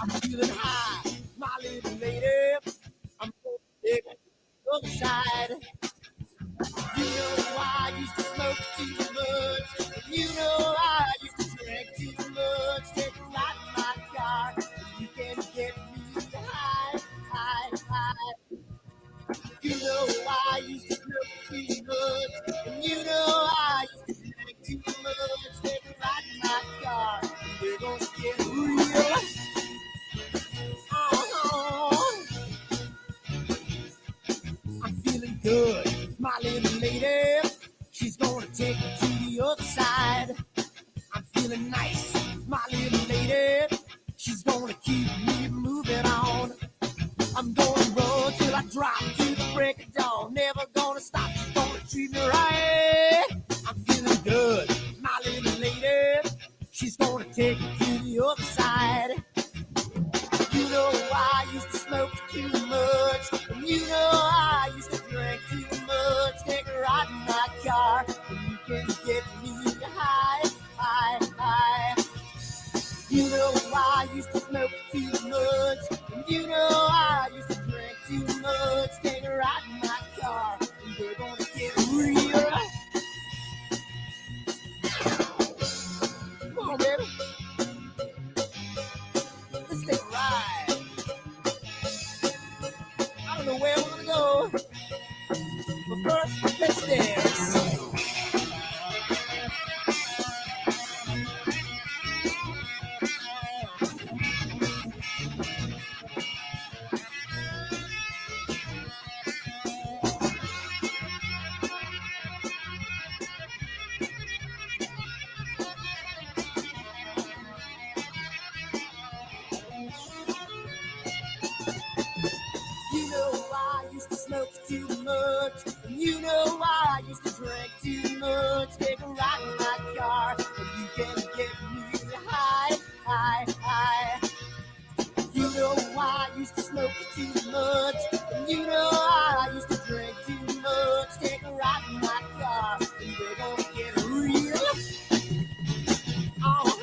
I'm feeling high, my little lady. I'm going to take the other side. You know I used to smoke too much. You know I used to drink too much. Take a ride in my car. You can get me high, high, high. You know I used to smoke too much. And you know I used to drink too much. Take a ride in my car. We're gonna get real. I'm feeling good, my little lady. She's gonna take me to the other side. I'm feeling nice, my little lady. She's gonna keep me moving on. I'm gonna run till I drop to the break of dawn. Never gonna stop, she's gonna treat me right. I'm feeling good, my little lady. She's gonna take me to the other side. You know I used to smoke too much, and you know I used to drink too much. Take a ride in my car, and you can get me high, high, high. You know I used to smoke too much, and you know I used to drink too much. Take a ride in my car, and we're gonna get real. Come on, baby. Let's take a ride. I don't know where we're gonna go, but first, let's dance. You know I used to smoke too much, and you know I used to drink too much. Take a ride in my car, and you can get me high, high, high. You know I used to smoke too much, and you know I used to drink too much. Take a ride in my car, and we're gonna get real. Oh.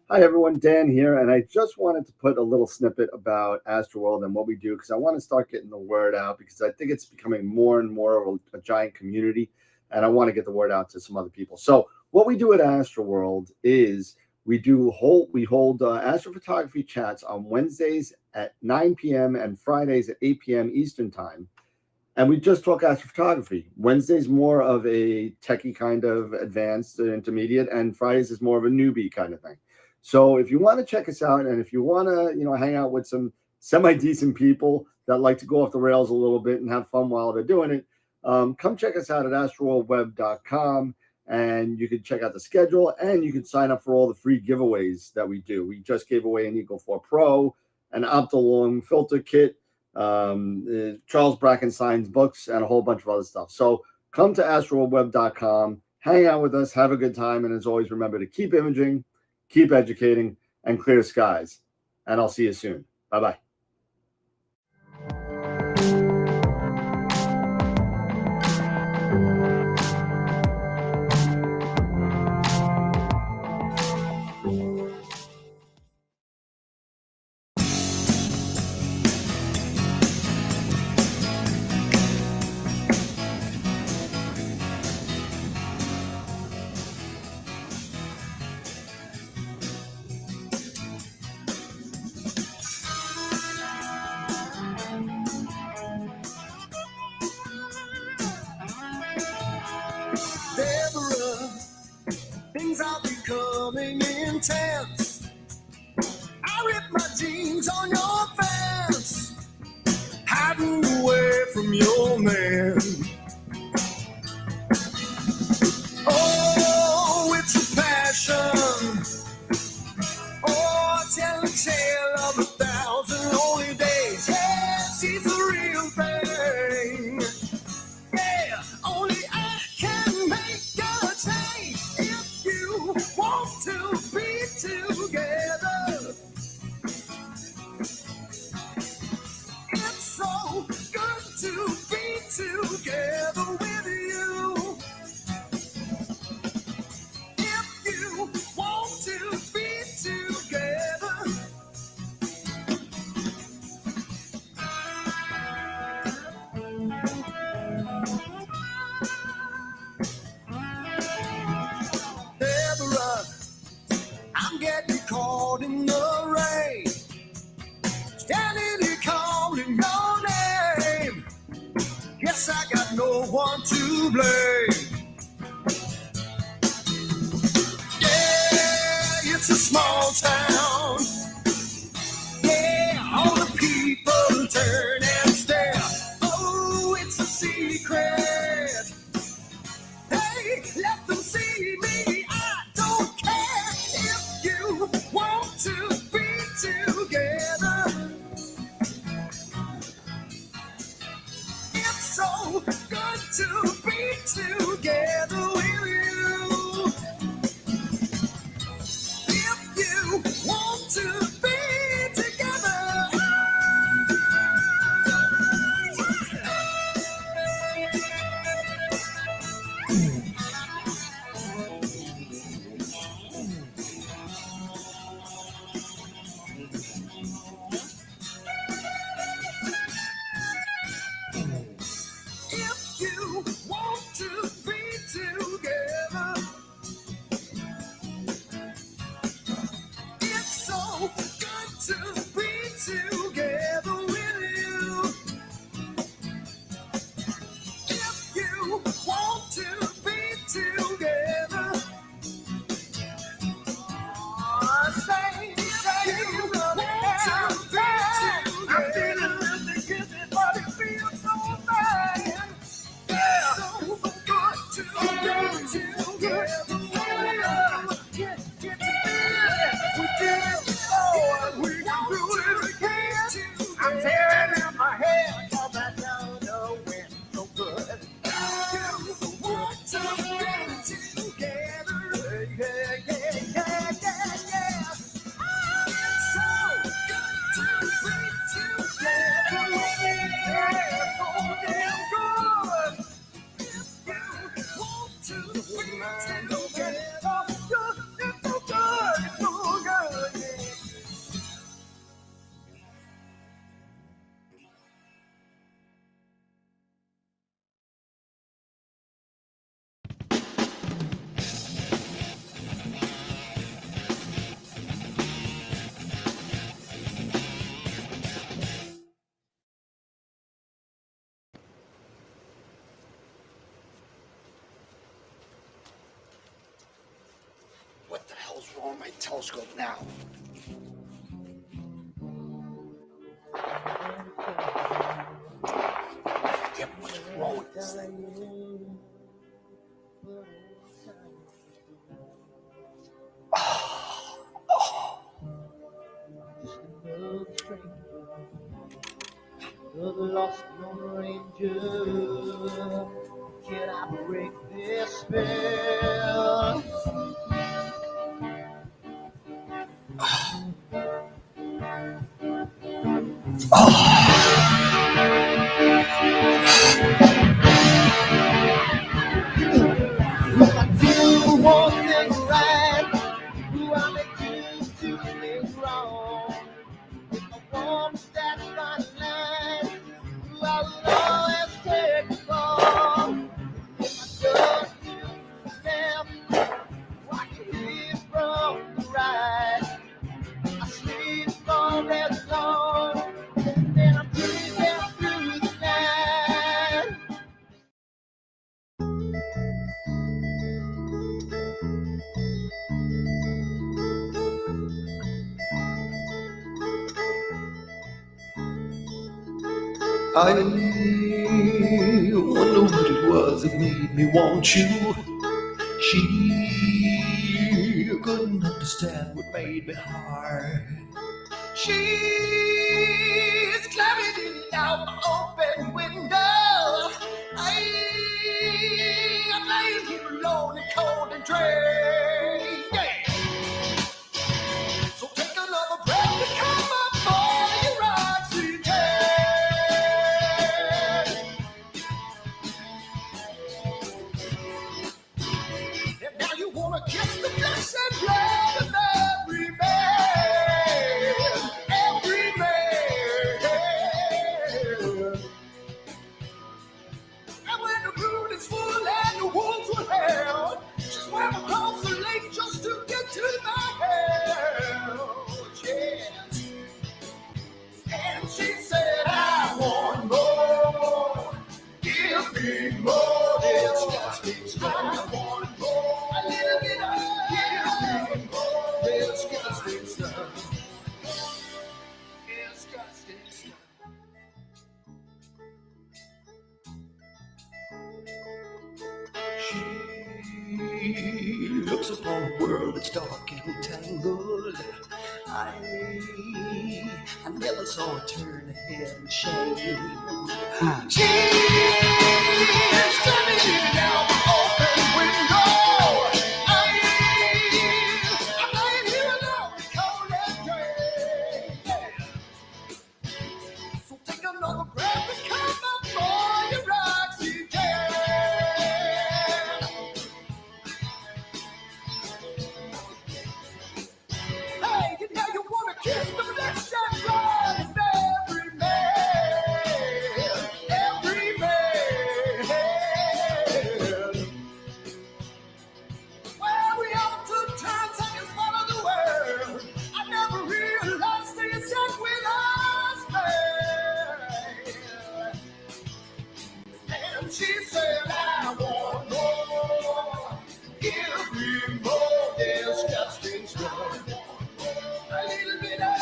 Hi everyone, Dan here, and I just wanted to put a little snippet about AstroWorld and what we do because I want to start getting the word out because I think it's becoming more and more of a giant community, and I want to get the word out to some other people. So what we do at AstroWorld is we hold astrophotography chats on Wednesdays at 9 p.m. and Fridays at 8 p.m. Eastern Time. And we just talk astrophotography. Wednesday's more of a techie kind of advanced intermediate, and Fridays is more of a newbie kind of thing. So if you want to check us out, and if you want to, hang out with some semi-decent people that like to go off the rails a little bit and have fun while they're doing it, come check us out at astroworldweb.com, and you can check out the schedule, and you can sign up for all the free giveaways that we do. We just gave away an Eagle 4 Pro, an Optolong filter kit, Charles Brackenstein's books, and a whole bunch of other stuff. So come to astroworldweb.com, hang out with us, have a good time, and as always, remember to keep imaging, keep educating, and clear skies. And I'll see you soon. Bye-bye. Things are becoming intense. I rip my jeans on your fence, hiding away from your man. Oh, it's a passion. Oh, tell a tale of 1,000 lonely days. Yeah, she's the real thing. Yeah, only I can make a change. If you want to be together, it's so good to be together with you. If you want to be together, Deborah, I'm getting caught in the rain, standing here calling your name. Guess I got no one to blame. Yeah, it's a small town. Yeah, all the people turn and stare. Oh, it's a secret. Hey, let them see me. I don't care. If you want to be together, it's so good to be together with you. If you want to be together, if you want to be together, it's so good to be together with you. If you want to be together, say you want to be together. I'm feeling really guilty, but it feels so bad. Yeah, so good to be together with you. We did it before, and we can do it again. I'm tearing out my hair, 'cause I don't know when so good. You want to be together, yeah, yeah, yeah, yeah, yeah. It's so good to be together, yeah, so damn good. If you want to be together, it's so good, yeah. What the hell's wrong with my telescope now? Damn, what's wrong with this thing? The lost Lone Ranger, can I break this spell? I do one thing right, do I make two things wrong? If I want that fine line, I will always take it wrong. If I don't do I wonder what it was that made me want you. She couldn't understand what made me hard. She's climbing in out my open window. I'm laying here alone and cold and drained. Yeah. So take another breath and come up for your oxygen. And now you wanna kiss the flesh and blood of every man, every man. And when the moon is full and the wolves were held, she swam across the lake just to get to my house. Yes. And she said, I want more. Give me more. Disgusting. I want more. A little bit of. Give me more. Disgusting stuff. Disgusting stuff. She looks upon a world that's dark and tangled. I never saw her turn her head in shame. She's coming in out the open window. I'm laying here alone, cold and drained. Yeah. So take another breath and come up for your oxygen. Hey, you know you wanna kiss the flesh and blood of every man, every man. Well, we all took turns and it's one of the world. I never realized they had said with us, man. And she said, I want more. Give me more disgusting stuff. A little bit of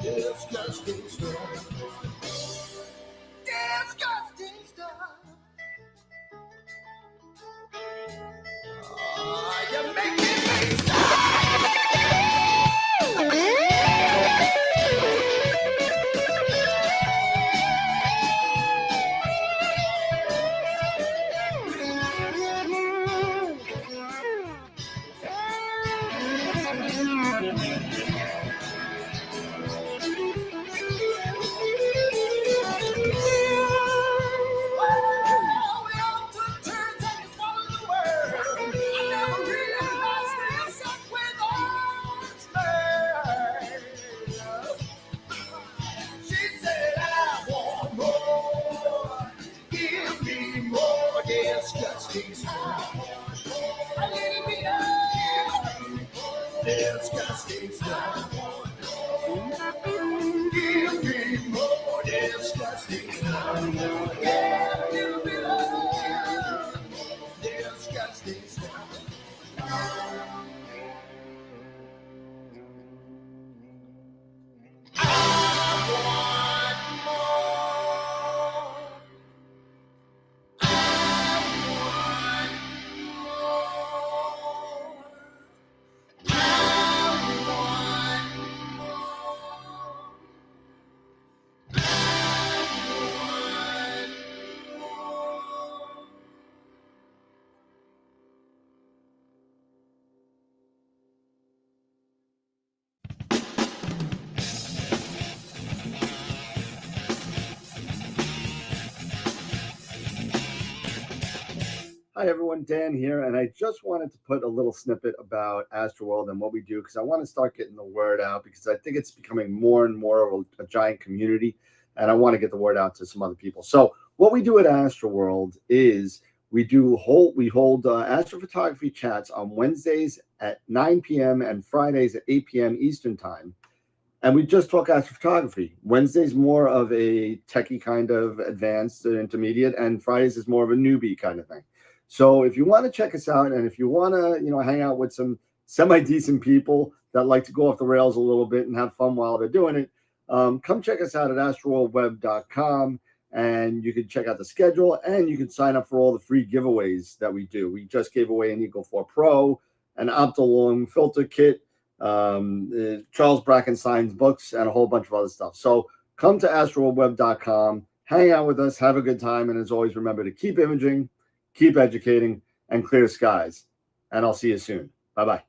disgusting stuff. Disgusting stuff. Oh, you're making me stop. Disgusting stuff. A little bit of disgusting stuff. Give me more disgusting stuff. Yeah, a little bit of disgusting stuff. I want more. Hi everyone, Dan here, and I just wanted to put a little snippet about AstroWorld and what we do because I want to start getting the word out because I think it's becoming more and more of a giant community, and I want to get the word out to some other people. So what we do at AstroWorld is we hold astrophotography chats on Wednesdays at 9 p.m. and Fridays at 8 p.m. Eastern Time. And we just talk astrophotography. Wednesday's more of a techie kind of advanced intermediate, and Fridays is more of a newbie kind of thing. So if you want to check us out, and if you want to, hang out with some semi-decent people that like to go off the rails a little bit and have fun while they're doing it, come check us out at astroworldweb.com, and you can check out the schedule, and you can sign up for all the free giveaways that we do. We just gave away an Eagle 4 Pro, an Optilong filter kit, Charles Brackenstein's books, and a whole bunch of other stuff. So come to astroworldweb.com, hang out with us, have a good time, and as always, remember to keep imaging, keep educating, and clear skies. And I'll see you soon. Bye-bye.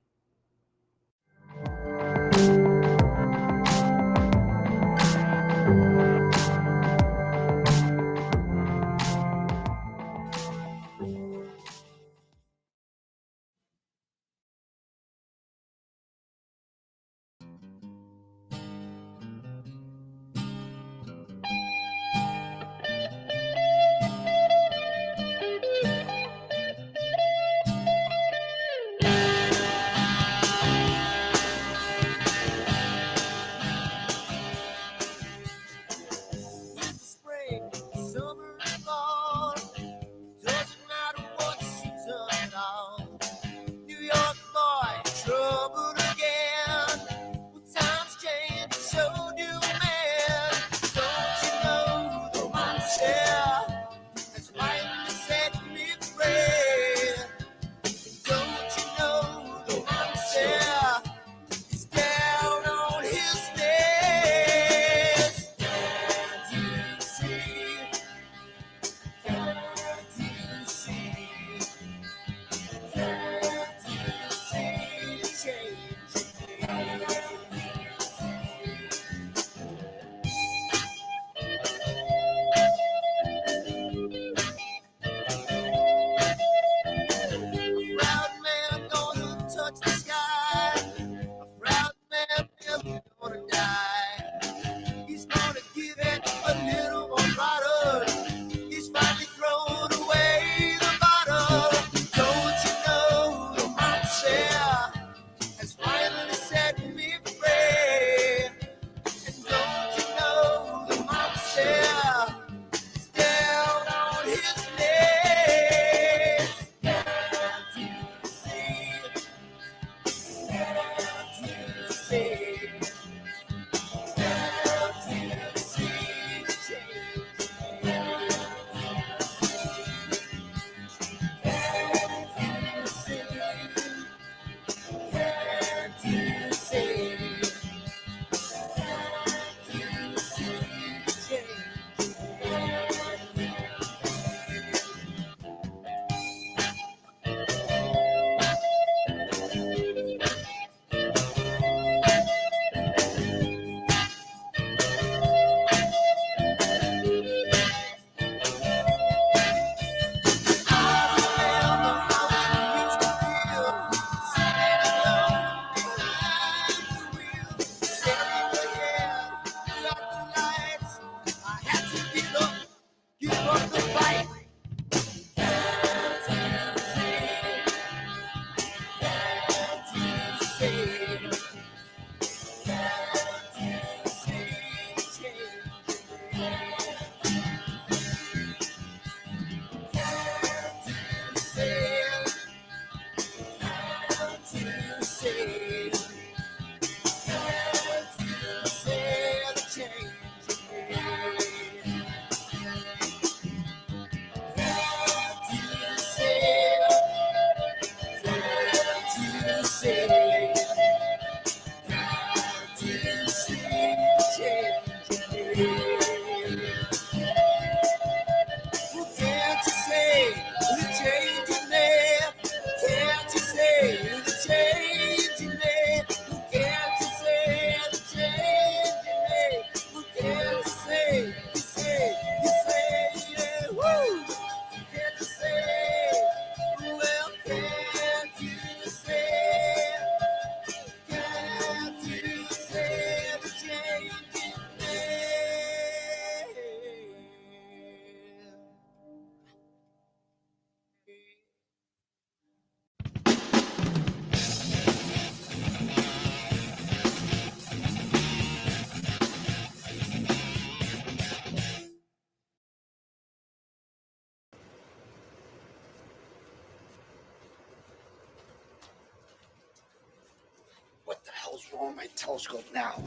What the hell's wrong with my telescope now?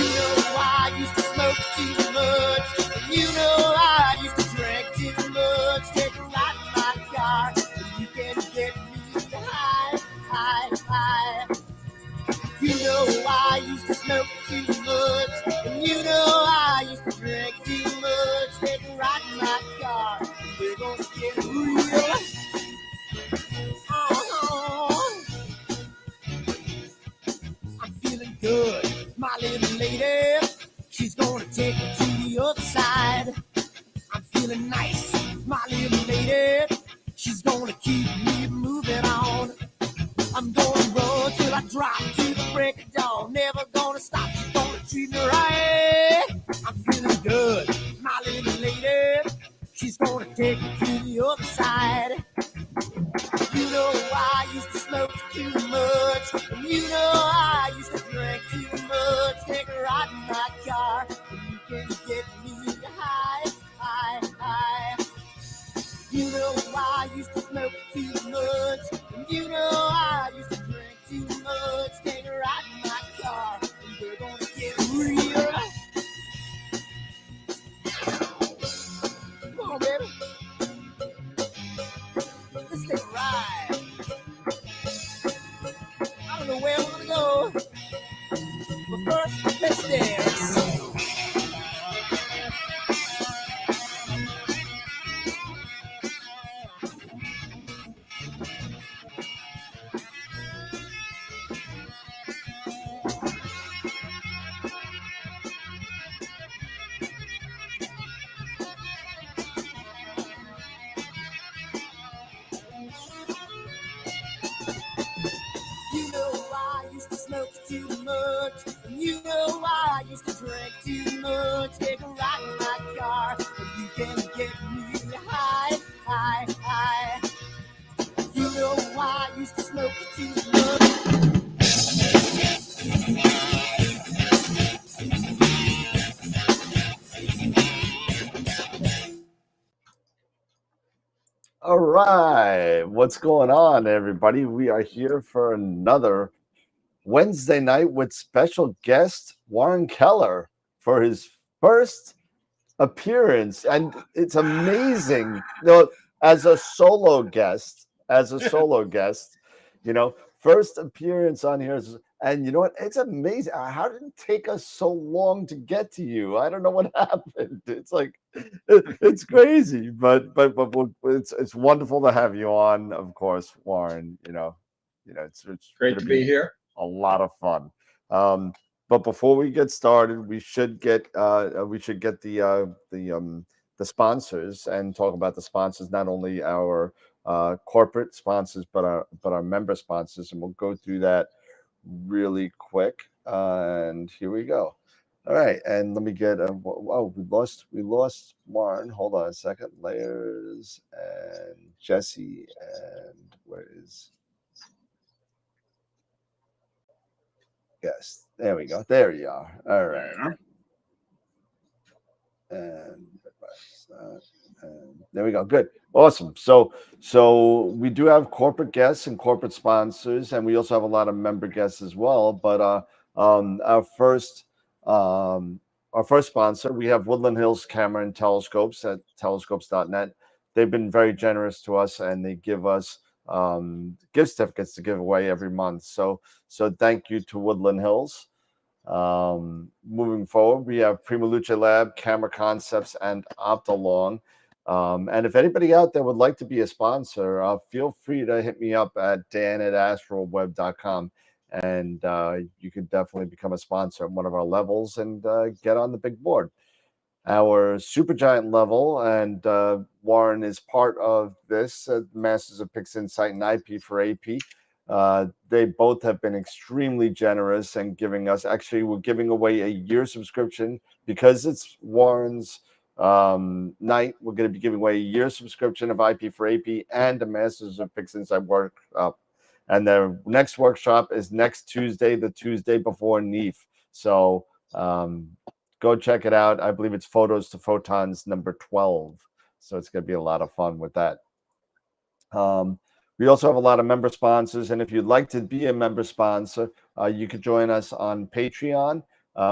You know I used to smoke too much. And you know I used to drink too much. Take a ride in my car, and you can get me high, high, high. You know I used to smoke too much. And you know I used to drink too much. Take a ride in my car, and we're gonna get real. Oh, I'm feeling good, my little lady. She's gonna take me to the other side. I'm feeling nice, my little lady. She's gonna keep me moving on. I'm gonna run till I drop to the break of dawn. Never gonna stop, she's gonna treat me right. I'm feeling good, my little lady. She's gonna take me to the other side. You know I used to smoke too much. And you know I used to drink too much. Take a ride in my car, and you can get me high, high, high. You know I used to smoke too much. And you know I used to drink too much. Take a ride in my car, and we're gonna get real. Come on, baby. Let's take a ride. I don't know where we're gonna go, but first, let's dance. You know I used to smoke too much. And you know I used to drink too much. Take a ride in my car, and you can get me high, high, high. You know I used to smoke too much. All right, what's going on, everybody? We are here for another Wednesday night with special guest Warren Keller for his first appearance, and it's amazing. You know, as a solo guest, first appearance on here, and you know what? It's amazing. How did it take us so long to get to you? I don't know what happened. It's like it's crazy, but it's wonderful to have you on. Of course, Warren. It's Great gonna to be here. a lot of fun. But before we get started, we should get the sponsors and talk about the sponsors, not only our corporate sponsors, but our member sponsors, and we'll go through that really quick. And here we go. All right, and let me get. We lost Warren. Hold on a second. Layers and Jesse, and where is? Yes, there we go. There you are. All right. And there we go. Good. Awesome. So we do have corporate guests and corporate sponsors, and we also have a lot of member guests as well. But our first sponsor, we have Woodland Hills Camera and Telescopes at telescopes.net. They've been very generous to us, and they give us gift certificates to give away every month. So thank you to Woodland Hills. Moving forward, we have Primaluce Lab, Camera Concepts, and Optolong. And if anybody out there would like to be a sponsor, feel free to hit me up at dan@astroweb.com, and you could definitely become a sponsor at one of our levels and get on the big board. Our supergiant level, and Warren is part of this, Masters of Pixinsight and IP4AP. They both have been extremely generous and giving us, actually, we're giving away a year subscription because it's Warren's night. We're going to be giving away a year subscription of IP4AP and a Masters of Pixinsight workshop. And their next workshop is next Tuesday, the Tuesday before NEAF. So go check it out. I believe it's Photos to Photons number 12. So it's going to be a lot of fun with that. We also have a lot of member sponsors, and if you'd like to be a member sponsor, you could join us on Patreon.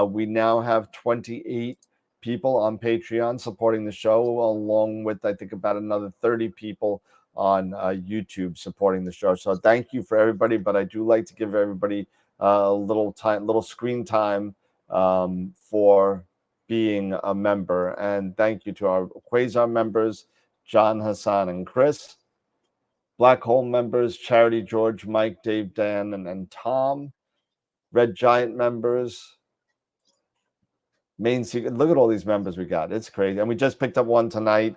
We now have 28 people on Patreon supporting the show, along with, I think, about another 30 people on YouTube supporting the show. So thank you for everybody, but I do like to give everybody a little screen time for being a member. And thank you to our Quasar members, John, Hassan, and Chris. Black Hole members, Charity, George, Mike, Dave, Dan, and Tom. Red Giant members, Main Secret. Look at all these members we got. It's crazy. And we just picked up one tonight.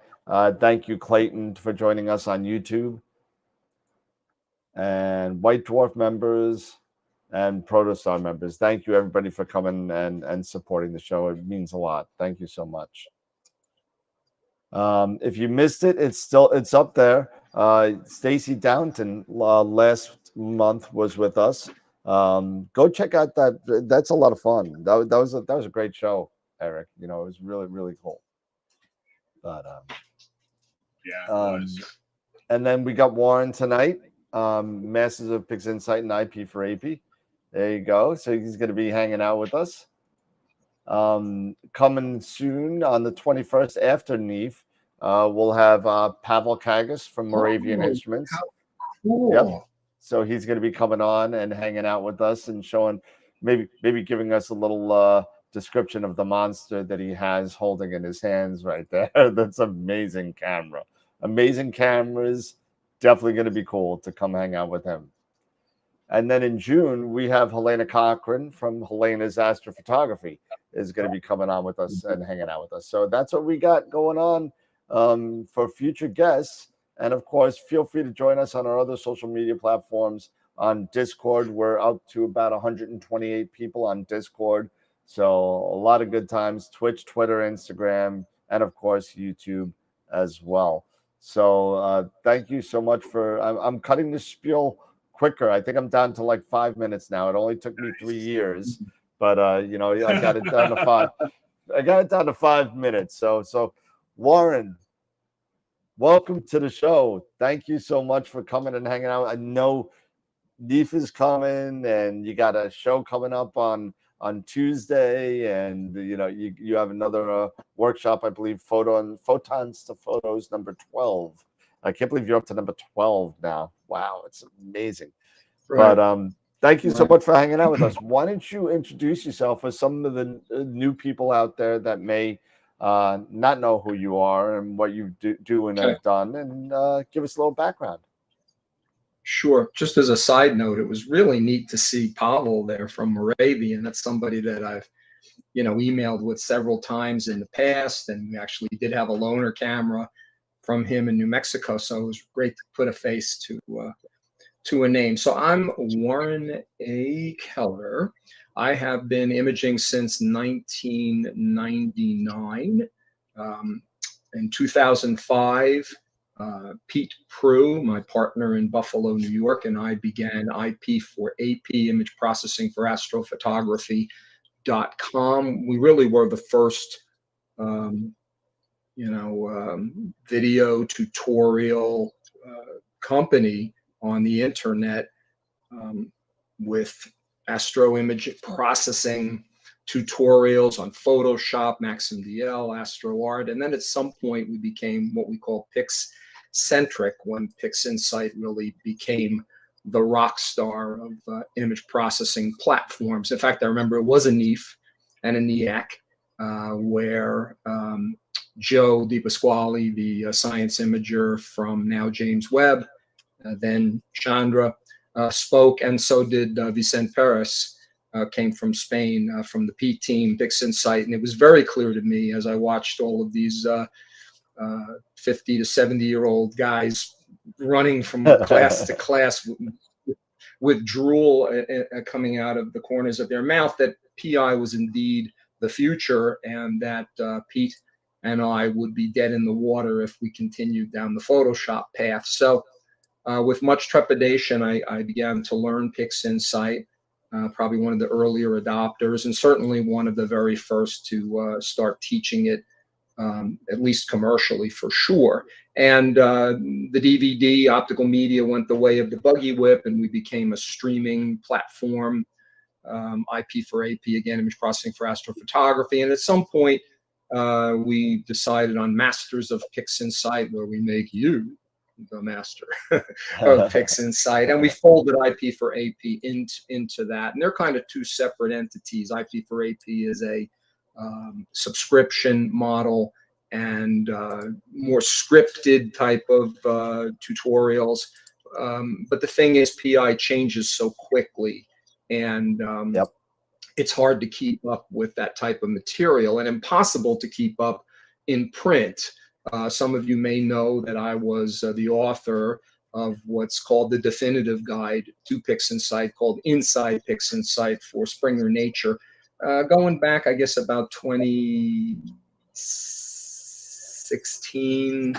Thank you, Clayton, for joining us on YouTube. And White Dwarf members and Protostar members. Thank you, everybody, for coming and supporting the show. It means a lot. Thank you so much. If you missed it, it's up there. Stacy Downton last month was with us. Go check out that. That's a lot of fun. That was a great show, Eric. You know, it was really, really cool. But yeah, it was. And then we got Warren tonight, Masters of Pixinsight and IP4AP. There you go. So he's going to be hanging out with us. Coming soon on the 21st after NEAF, we'll have Pavel Kagas from Moravian Instruments. Cool. Yep. So he's going to be coming on and hanging out with us and showing, maybe giving us a little description of the monster that he has holding in his hands right there. That's amazing camera. Amazing cameras. Definitely going to be cool to come hang out with him. And then in June, we have Helena Cochran from Helena's Astrophotography is going to be coming on with us and hanging out with us. So that's what we got going on for future guests. And of course, feel free to join us on our other social media platforms. On Discord, we're up to about 128 people on Discord. So a lot of good times. Twitch, Twitter, Instagram, and of course, YouTube as well. So thank you so much for, I'm cutting this spiel quicker. I think I'm down to like 5 minutes now. It only took me 3 years, but you know, I got it down to 5. I got it down to 5 minutes. So Warren, welcome to the show. Thank you so much for coming and hanging out. I know NEAF is coming, and you got a show coming up on Tuesday, and you know you have another workshop, I believe, Photons to Photos number 12. I can't believe you're up to number 12 now. Wow, it's amazing. Right. But thank you so much for hanging out with us. Why don't you introduce yourself for some of the new people out there that may not know who you are and what you do and have done, and give us a little background. Sure. Just as a side note, it was really neat to see Pavel there from Moravian. That's somebody that I've, you know, emailed with several times in the past, and we actually did have a loaner camera from him in New Mexico. So it was great to put a face to a name. So I'm Warren A. Keller. I have been imaging since 1999. In 2005, Pete Prue, my partner in Buffalo, New York, and I began IP4AP, image processing for astrophotography.com. We really were the first, video tutorial company on the internet with astro image processing tutorials on Photoshop, MaximDL, AstroWorld, and then at some point we became what we call Pix-centric, when Pixinsight really became the rock star of image processing platforms. In fact, I remember it was a NEAF and a NEAC where Joe DiPasquale, the science imager from now James Webb, then Chandra, spoke, and so did Vicente Perez. Came from Spain, from the P team, Pixinsight, and it was very clear to me as I watched all of these 50 to 70-year-old guys running from class to class with drool coming out of the corners of their mouth that PI was indeed the future, and that Pete and I would be dead in the water if we continued down the Photoshop path. So with much trepidation, I began to learn Pixinsight. Probably one of the earlier adopters, and certainly one of the very first to start teaching it, at least commercially for sure. And the DVD, optical media, went the way of the buggy whip, and we became a streaming platform IP4AP, again, image processing for astrophotography. And at some point, we decided on Masters of Pixinsight, where we make you the master of Pixinsight, and we folded IP4AP into that. And they're kind of two separate entities. IP4AP is a subscription model and more scripted type of tutorials. But the thing is, PI changes so quickly, and it's hard to keep up with that type of material, and impossible to keep up in print. Some of you may know that I was the author of what's called the definitive guide to Pixinsight, called Inside Pixinsight for Springer Nature, going back, I guess, about 2016,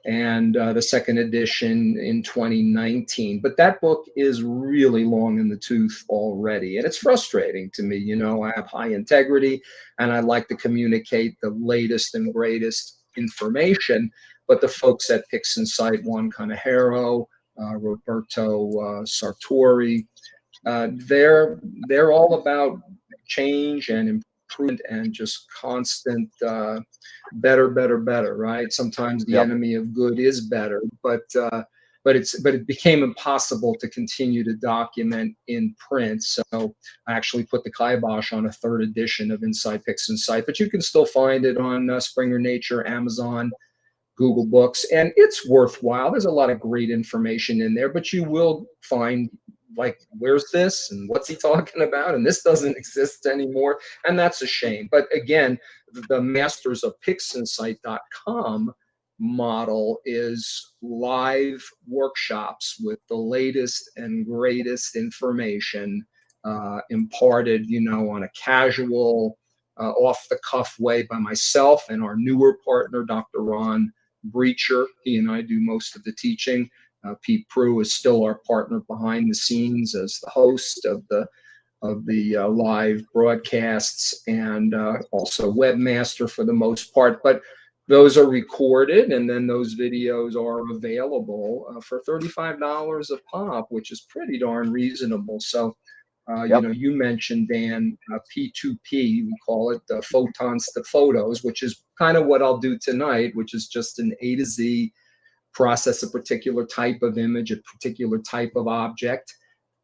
and the second edition in 2019. But that book is really long in the tooth already, and it's frustrating to me. You know, I have high integrity, and I like to communicate the latest and greatest information, but the folks at Pixinsight, Juan Canajero, Roberto Sartori, they're all about change and improvement and just constant better, right? Sometimes the enemy of good is better, but it became impossible to continue to document in print. So I actually put the kibosh on a third edition of Inside Pixinsight, but you can still find it on Springer Nature, Amazon, Google Books, and it's worthwhile. There's a lot of great information in there, but you will find, like, where's this and what's he talking about? And this doesn't exist anymore. And that's a shame. But again, the Masters of Pixinsight.com model is live workshops with the latest and greatest information imparted, you know, on a casual, off the cuff way by myself and our newer partner, Dr. Ron Breacher. He and I do most of the teaching. Pete Prue is still our partner behind the scenes as the host of the live broadcasts, and also webmaster for the most part. But those are recorded, and then those videos are available for $35 a pop, which is pretty darn reasonable. So, you know, you mentioned, Dan, P2P, we call it, photons to photos, which is kind of what I'll do tonight, which is just an A to Z, process a particular type of image, a particular type of object.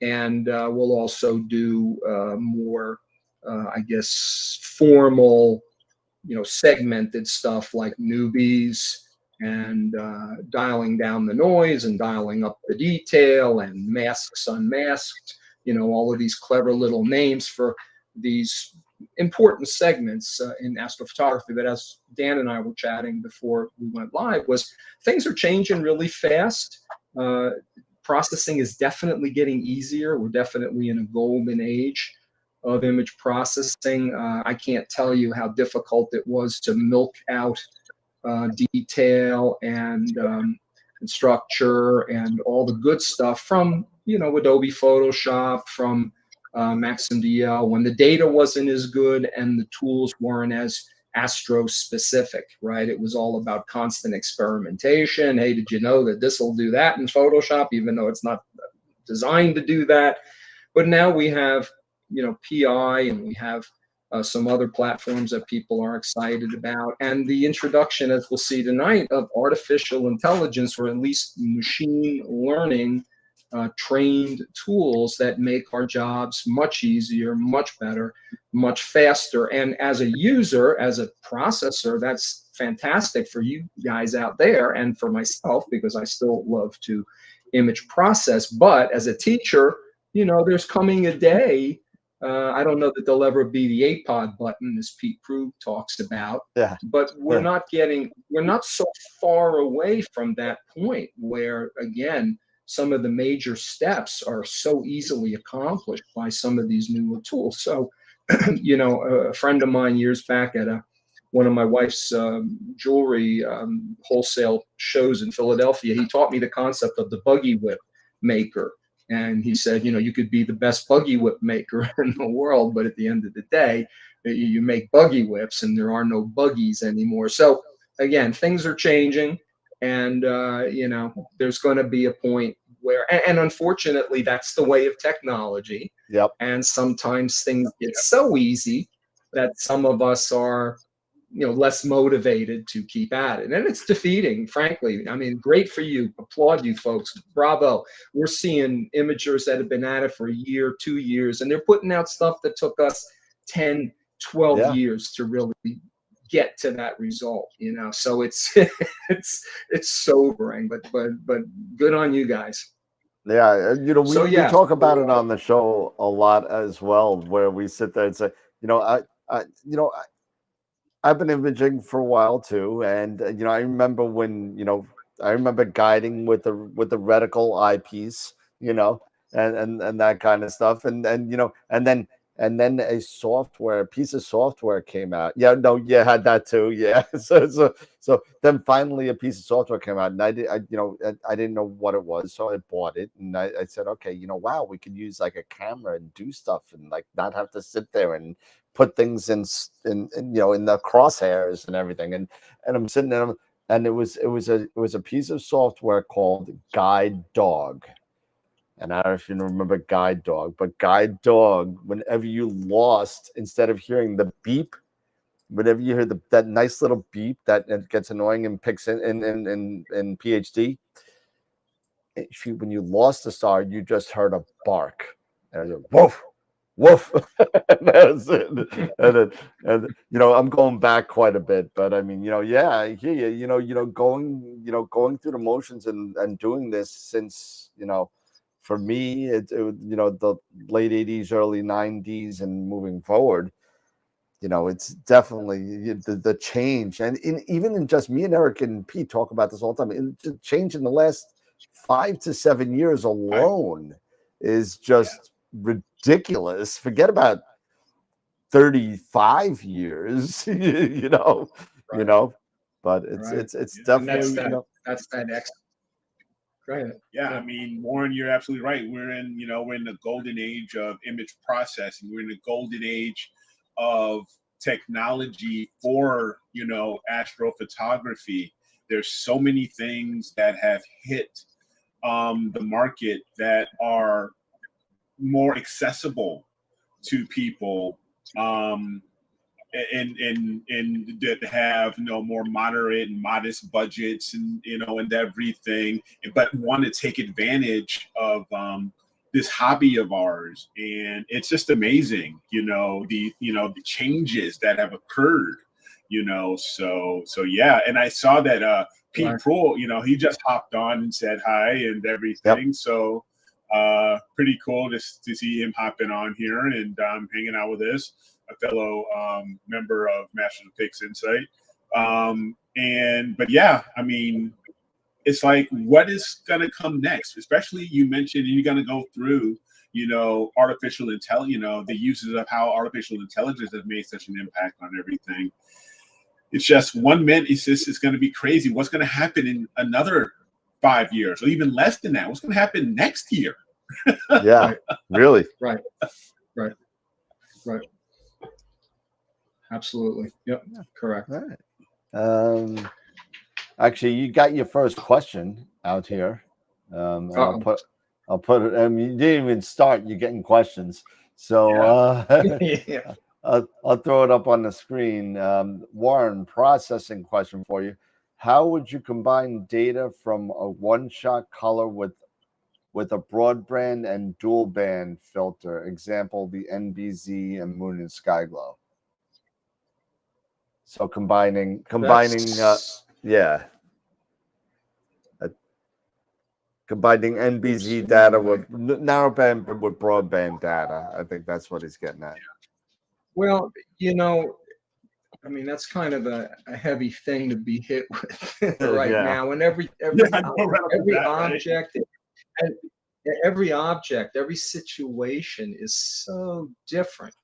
And we'll also do more, I guess, formal, you know, segmented stuff like newbies and dialing down the noise and dialing up the detail and masks unmasked, you know, all of these clever little names for these important segments in astrophotography. But as Dan and I were chatting before we went live, was things are changing really fast. Processing is definitely getting easier. We're definitely in a golden age of image processing. I can't tell you how difficult it was to milk out detail and structure and all the good stuff from, you know, Adobe Photoshop, from Maxim DL, when the data wasn't as good and the tools weren't as Astro specific, right? It was all about constant experimentation. Hey, did you know that this will do that in Photoshop, even though it's not designed to do that? But now we have, you know, PI, and we have some other platforms that people are excited about, and the introduction, as we'll see tonight, of artificial intelligence, or at least machine learning trained tools that make our jobs much easier, much better, much faster. And as a user, as a processor, that's fantastic for you guys out there, and for myself, because I still love to image process. But as a teacher, you know, there's coming a day, I don't know that there'll ever be the APOD button, as Pete Prue talks about, but we're not so far away from that point where, again, some of the major steps are so easily accomplished by some of these newer tools. So, you know, a friend of mine years back at one of my wife's jewelry wholesale shows in Philadelphia, he taught me the concept of the buggy whip maker. And he said, you know, you could be the best buggy whip maker in the world, but at the end of the day, you make buggy whips and there are no buggies anymore. So again, things are changing. And, you know, there's going to be a point where, and unfortunately, that's the way of technology. Yep. And sometimes things get so easy that some of us are, less motivated to keep at it. And it's defeating, frankly. I mean, great for you. Applaud you folks. Bravo. We're seeing imagers that have been at it for a year, 2 years, and they're putting out stuff that took us 10, 12 years to really get to that result, So it's it's sobering, but good on you guys. Yeah, we talk about it on the show a lot as well, where we sit there and say, I've been imaging for a while too, and I remember when I remember guiding with the reticle eyepiece, and that kind of stuff, and then a piece of software came out. Yeah, no, you had that too. Yeah, so then finally a piece of software came out, and I didn't know what it was, so I bought it, and I said, okay, wow, we could use like a camera and do stuff, and like not have to sit there and put things in the crosshairs and everything, and I'm sitting there, and it was a piece of software called Guide Dog. And I don't know if you remember Guide Dog, but Guide Dog, whenever you lost, instead of hearing the beep, whenever you hear that nice little beep that gets annoying in PhD, when you lost a star, you just heard a bark. And it was woof, woof. And that was it. And I'm going back quite a bit, but I mean, yeah, I hear you. Going through the motions and doing this since for me, it the late 80s, early 90s, and moving forward, it's definitely the change. And even in just me and Eric and Pete talk about this all the time. The change in the last 5 to 7 years alone is just ridiculous. Forget about 35 years, but it's definitely, that's that X. Right. Yeah, I mean, Warren, you're absolutely right. We're in the golden age of image processing. We're in the golden age of technology for, astrophotography. There's so many things that have hit the market that are more accessible to people, and that have more moderate and modest budgets, and and everything, but want to take advantage of this hobby of ours. And it's just amazing, the changes that have occurred, so yeah. And I saw that Pete Prohl, he just hopped on and said hi and everything. Yep. So pretty cool to see him hopping on here and hanging out with us, a fellow member of Masters of Pixinsight. But yeah, I mean, it's like, what is going to come next? Especially, you mentioned you're going to go through, artificial intelligence, the uses of how artificial intelligence has made such an impact on everything. It's just 1 minute. It's going to be crazy. What's going to happen in another 5 years, or even less than that? What's going to happen next year? Yeah, really. Right. Absolutely. Yep. Correct. All right. Actually, you got your first question out here. I'll put it. You didn't even start. You're getting questions. So yeah. I'll throw it up on the screen. Warren, processing question for you. How would you combine data from a one-shot color with a broadband and dual band filter? Example, the NBZ and Moon and Sky Glow. So combining, combining NBZ data with narrowband with broadband data. I think that's what he's getting at. Well, I mean, that's kind of a heavy thing to be hit with now. And every object, and every object, every situation is so different,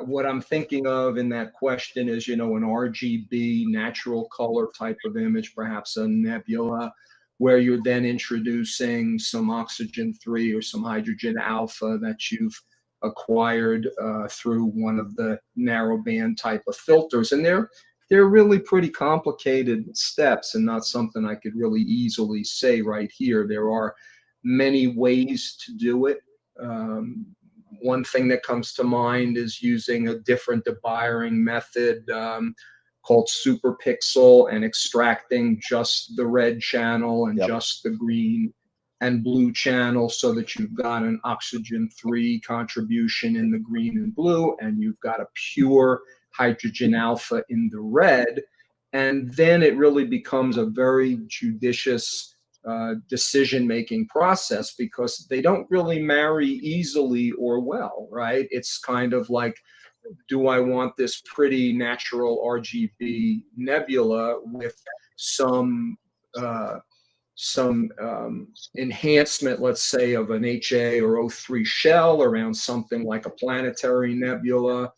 what I'm thinking of in that question is, an RGB natural color type of image, perhaps a nebula, where you're then introducing some oxygen 3 or some hydrogen alpha that you've acquired through one of the narrowband type of filters. And they're really pretty complicated steps and not something I could really easily say right here. There are many ways to do it. One thing that comes to mind is using a different deburring method called superpixel and extracting just the red channel and just the green and blue channel, so that you've got an oxygen 3 contribution in the green and blue, and you've got a pure hydrogen alpha in the red. And then it really becomes a very judicious decision-making process, because they don't really marry easily or well, right? It's kind of like, do I want this pretty natural RGB nebula with some enhancement, let's say, of an HA or O3 shell around something like a planetary nebula?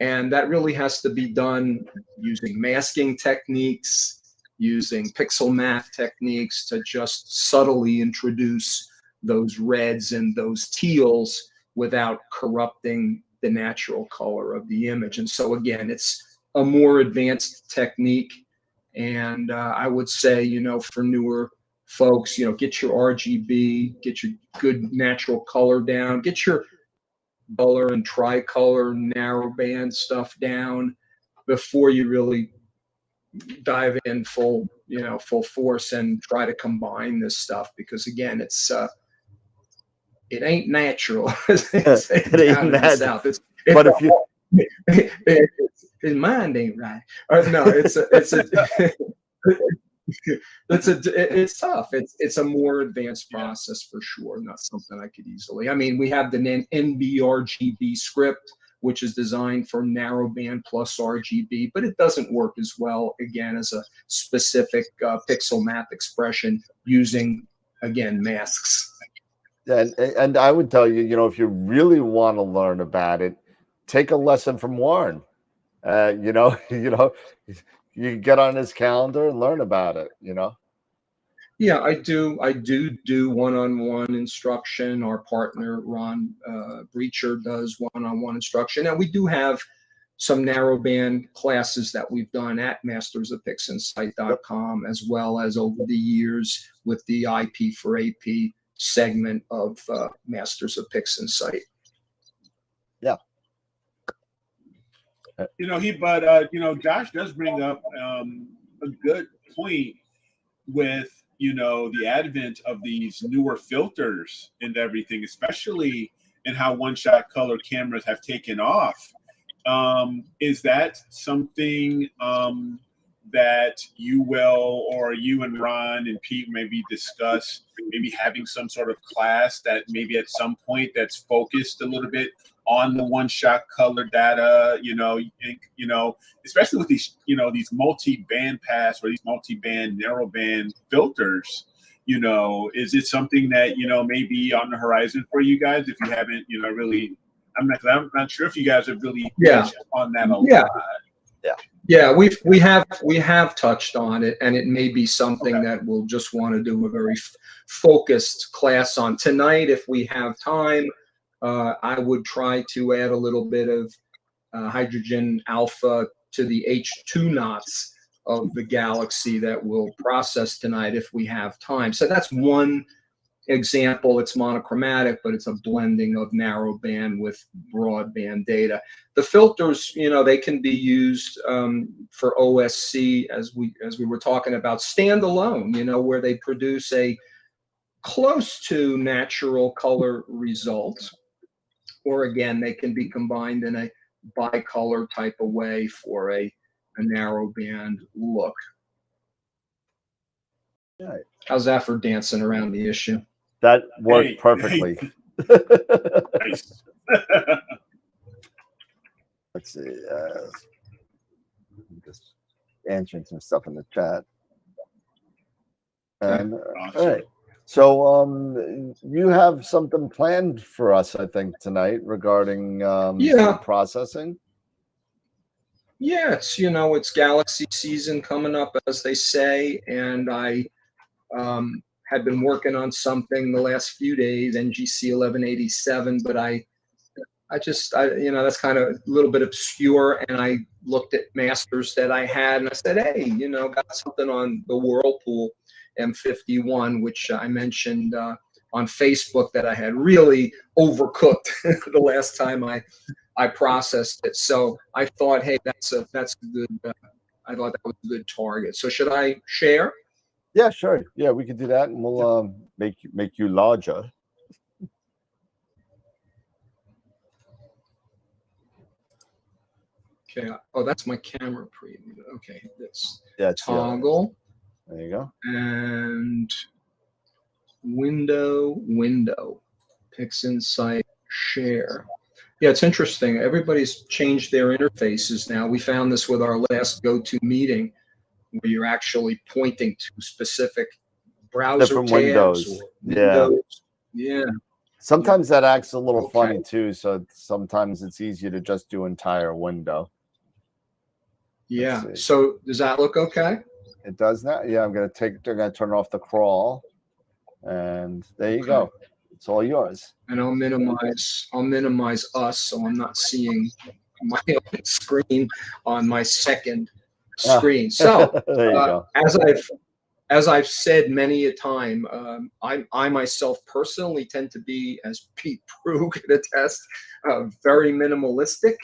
And that really has to be done using masking techniques, using pixel math techniques to just subtly introduce those reds and those teals without corrupting the natural color of the image. And so again, it's a more advanced technique. And I would say, you know, for newer folks, you know, get your RGB, get your good natural color down, get your color and tricolor narrowband stuff down before you really dive in full force and try to combine this stuff, because again, it ain't natural. It ain't natural. But if you his mind ain't right. No, it's tough. It's a more advanced process for sure. Not something I could easily. I mean, we have the NBRGB script, which is designed for narrowband plus RGB, but it doesn't work as well, again, as a specific pixel map expression using, again, masks. and I would tell you, you know, if you really want to learn about it, take a lesson from Warren. You know, you get on his calendar and learn about it, you know. Yeah, I do one-on-one instruction. Our partner, Ron Breacher, does one-on-one instruction. And we do have some narrowband classes that we've done at mastersofpixinsight.com, as well as over the years with the IP4AP segment of Masters of Pixinsight. Yeah. You know, Josh does bring up a good point with, you know, the advent of these newer filters and everything, especially in how one-shot color cameras have taken off. Is that something that you will, or you and Ron and Pete maybe discuss, maybe having some sort of class that maybe at some point that's focused a little bit on the one-shot color data, you know, especially with these, you know, these multi-band pass or these multi-band narrowband filters, you know, is it something that, you know, may be on the horizon for you guys if you haven't, you know, really, I'm not sure if you guys have really touched on that a lot. Yeah, we have touched on it, and it may be something that we'll just want to do a very focused class on tonight if we have time. I would try to add a little bit of hydrogen alpha to the H2 knots of the galaxy that we'll process tonight if we have time. So that's one example. It's monochromatic, but it's a blending of narrowband with broadband data. The filters, you know, they can be used for OSC, as we were talking about, standalone, you know, where they produce a close to natural color result. Or again, they can be combined in a bicolor type of way for a narrowband look. Right. How's that for dancing around the issue? That worked perfectly. Nice. Let's see. Just answering some stuff in the chat. And Awesome. all right. So you have something planned for us, I think, tonight regarding some processing. Yeah, it's, you know, it's galaxy season coming up, as they say, and I had been working on something the last few days, NGC 1187, but I you know, that's kind of a little bit obscure. And I looked at masters that I had and I said, hey, you know, got something on the Whirlpool M51, which I mentioned on Facebook that I had really overcooked the last time I processed it. So I thought, hey, that's a good, I thought that was a good target. So should I share? Yeah, sure. Yeah, we could do that, and we'll make you larger. Okay. Oh, that's my camera preview. Okay, this toggle. Yeah. There you go. And window, Pixinsight share. Yeah, it's interesting. Everybody's changed their interfaces now. We found this with our last go-to meeting, where you're actually pointing to specific browser different tabs windows. Or windows. Yeah. Sometimes that acts a little funny too. So sometimes it's easier to just do entire window. Yeah. So does that look okay? It does now. Yeah, I'm gonna turn off the crawl, and there you go. It's all yours. And I'll minimize us, so I'm not seeing my own screen on my second screen. So there you go. As I've said many a time, I myself personally tend to be, as Pete Prue can attest, very minimalistic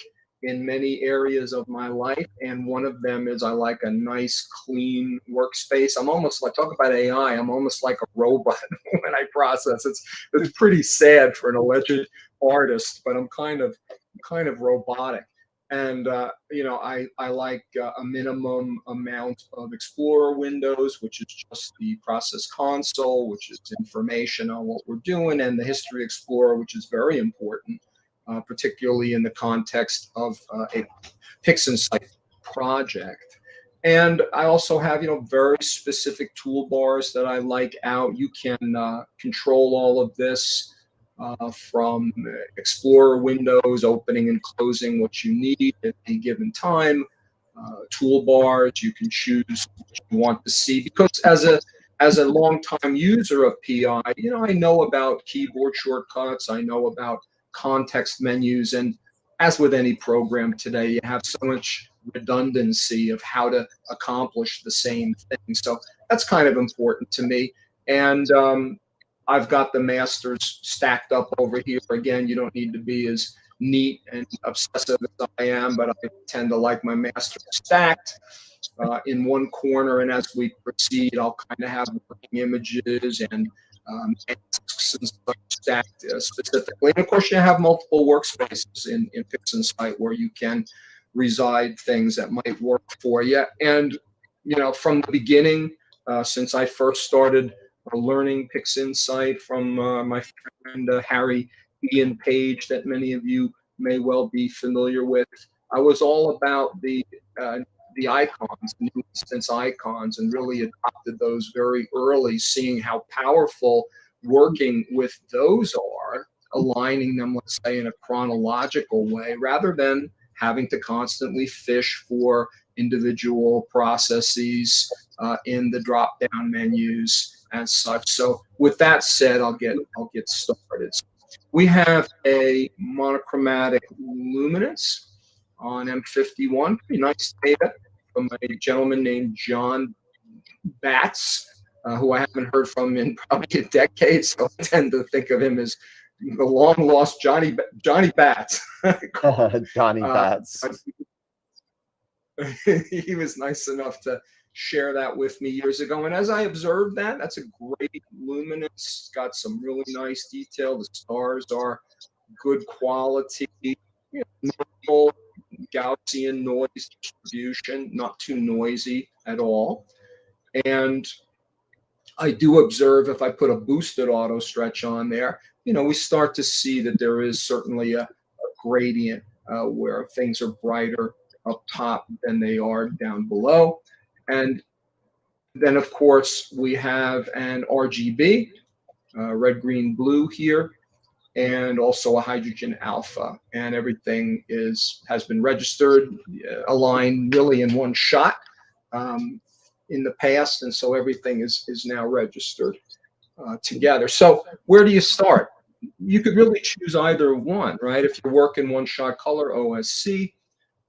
in many areas of my life, and one of them is I like a nice, clean workspace. I'm almost like, talk about AI, I'm almost like a robot when I process. It's pretty sad for an alleged artist, but I'm kind of robotic. And you know, I like a minimum amount of Explorer windows, which is just the process console, which is information on what we're doing, and the History Explorer, which is very important. Particularly in the context of a Pixinsight project. And I also have, you know, very specific toolbars that I like out. You can control all of this from Explorer windows, opening and closing what you need at any given time. Toolbars, you can choose what you want to see. Because as a longtime user of PI, you know, I know about keyboard shortcuts. I know about context menus, and as with any program today, you have so much redundancy of how to accomplish the same thing. So that's kind of important to me. And I've got the masters stacked up over here. Again, you don't need to be as neat and obsessive as I am, but I tend to like my masters stacked in one corner. And as we proceed, I'll kind of have working images and tasks and stuff stacked specifically. And of course, you have multiple workspaces in Pixinsight where you can reside things that might work for you. And, you know, from the beginning, since I first started learning Pixinsight from my friend Harry Ian Page, that many of you may well be familiar with, I was all about the icons, new instance icons, and really adopted those very early, seeing how powerful working with those are, aligning them, let's say, in a chronological way, rather than having to constantly fish for individual processes in the drop-down menus and such. So with that said, I'll get started. We have a monochromatic luminance on M51, pretty nice data from a gentleman named John Batts, who I haven't heard from in probably a decade, so I tend to think of him as the long-lost Johnny Batts. Johnny Batts. He was nice enough to share that with me years ago, and as I observed that, that's a great luminance. It's got some really nice detail. The stars are good quality, normal Gaussian noise distribution, not too noisy at all. And I do observe, if I put a boosted auto stretch on there, you know, we start to see that there is certainly a gradient where things are brighter up top than they are down below. And then, of course, we have an RGB, red, green, blue here, and also a hydrogen alpha. And everything has been registered, aligned really in one shot in the past. And so everything is now registered together. So where do you start? you could really choose either one, right? If you're working one-shot color OSC,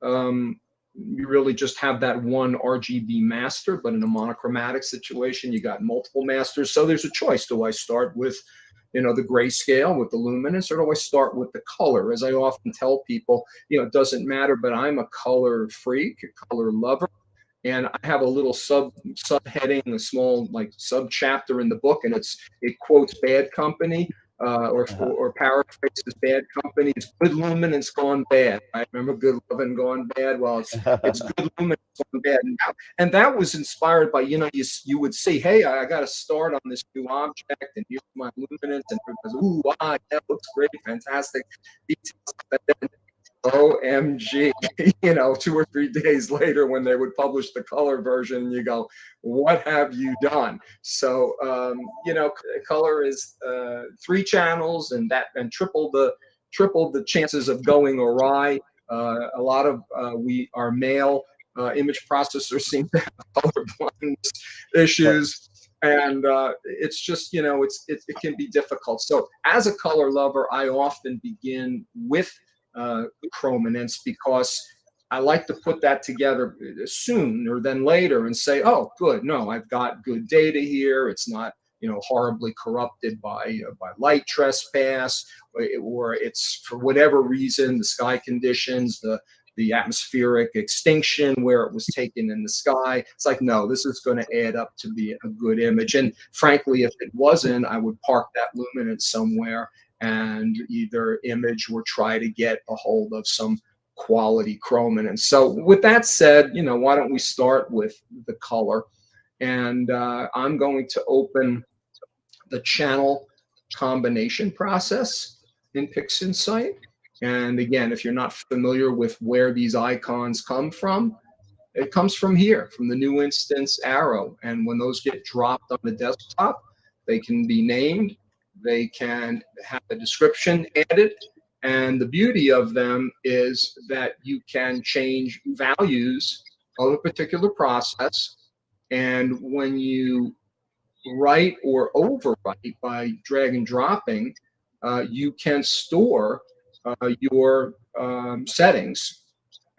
you really just have that one RGB master, but in a monochromatic situation, you got multiple masters. So there's a choice. Do I start with, you know, the grayscale with the luminance, or do I start with the color? As I often tell people, you know, it doesn't matter, but I'm a color freak, a color lover. And I have a little subheading, a small like sub chapter in the book, and it quotes Bad Company, or paraphrases Bad Company. It's good luminance gone bad. I remember good loving gone bad. Well, it's good luminance gone bad. And that was inspired by, you know, you would see, hey, I got to start on this new object, and here's my luminance, and everybody's, ooh, wow, that looks great, fantastic. But then, OMG, you know, 2 or 3 days later when they would publish the color version, you go, what have you done? So, you know, color is 3 channels, and triple the chances of going awry. A lot of our male image processors seem to have color blindness issues. And it's just, you know, it can be difficult. So as a color lover, I often begin with chrominance, because I like to put that together sooner than later and say, oh, good, no, I've got good data here. It's not, you know, horribly corrupted by light trespass, or it's for whatever reason, the sky conditions, the atmospheric extinction where it was taken in the sky. It's like, no, this is going to add up to be a good image. And frankly, if it wasn't, I would park that luminance somewhere and either image or try to get a hold of some quality chrominance. So with that said, you know, why don't we start with the color? And I'm going to open the channel combination process in Pixinsight. And again, if you're not familiar with where these icons come from, it comes from here, from the new instance arrow. And when those get dropped on the desktop, they can be named. They can have a description added, and the beauty of them is that you can change values of a particular process, and when you write or overwrite by drag and dropping, you can store your settings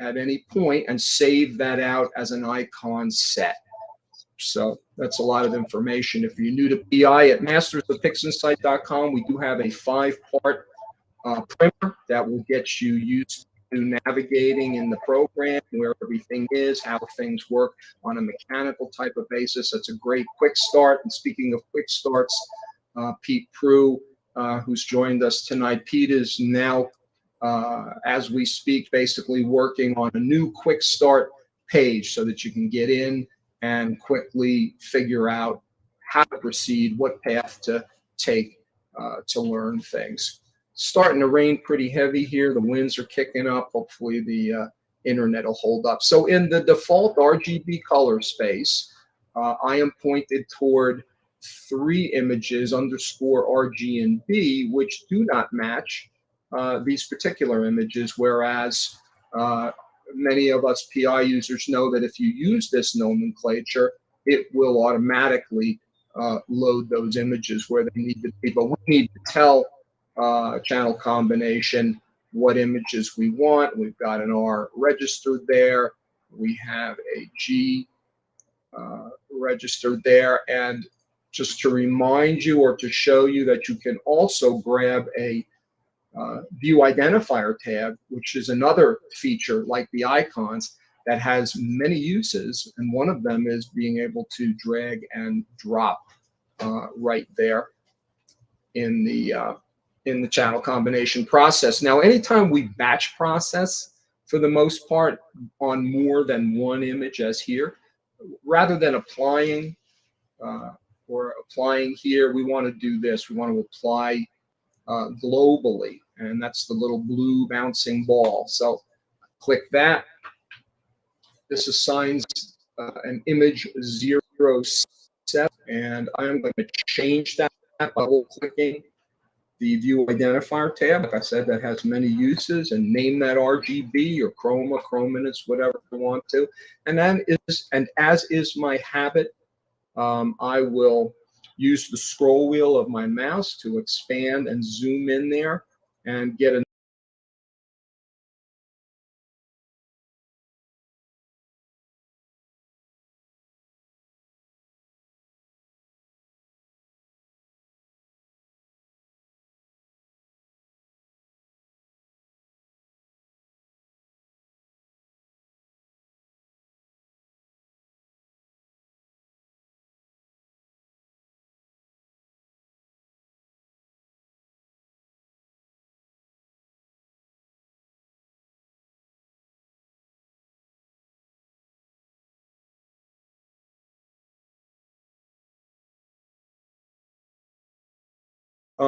at any point and save that out as an icon set. So that's a lot of information. If you're new to PI, at mastersofpixinsight.com, we do have a 5-part primer that will get you used to navigating in the program, where everything is, how things work on a mechanical type of basis. That's a great quick start. And speaking of quick starts, Pete Prue, who's joined us tonight, Pete is now, as we speak, basically working on a new quick start page so that you can get in and quickly figure out how to proceed, what path to take to learn things. Starting to rain pretty heavy here. The winds are kicking up. Hopefully the internet will hold up. So in the default RGB color space, I am pointed toward 3 images _RG and B, which do not match these particular images, whereas many of us PI users know that if you use this nomenclature, it will automatically load those images where they need to be. But we need to tell channel combination what images we want. We've got an R registered there. We have a G registered there. And just to remind you, or to show you, that you can also grab a view identifier tab, which is another feature like the icons that has many uses, and one of them is being able to drag and drop right there in the channel combination process. Now, anytime we batch process, for the most part, on more than one image, as here, rather than applying here, we want to do this. We want to apply globally, and that's the little blue bouncing ball. So click that. This assigns an image 07, and I'm going to change that by double-clicking the view identifier tab. Like I said, that has many uses, and name that RGB or chroma, chrominance, whatever you want to. And as is my habit, I will use the scroll wheel of my mouse to expand and zoom in there and get a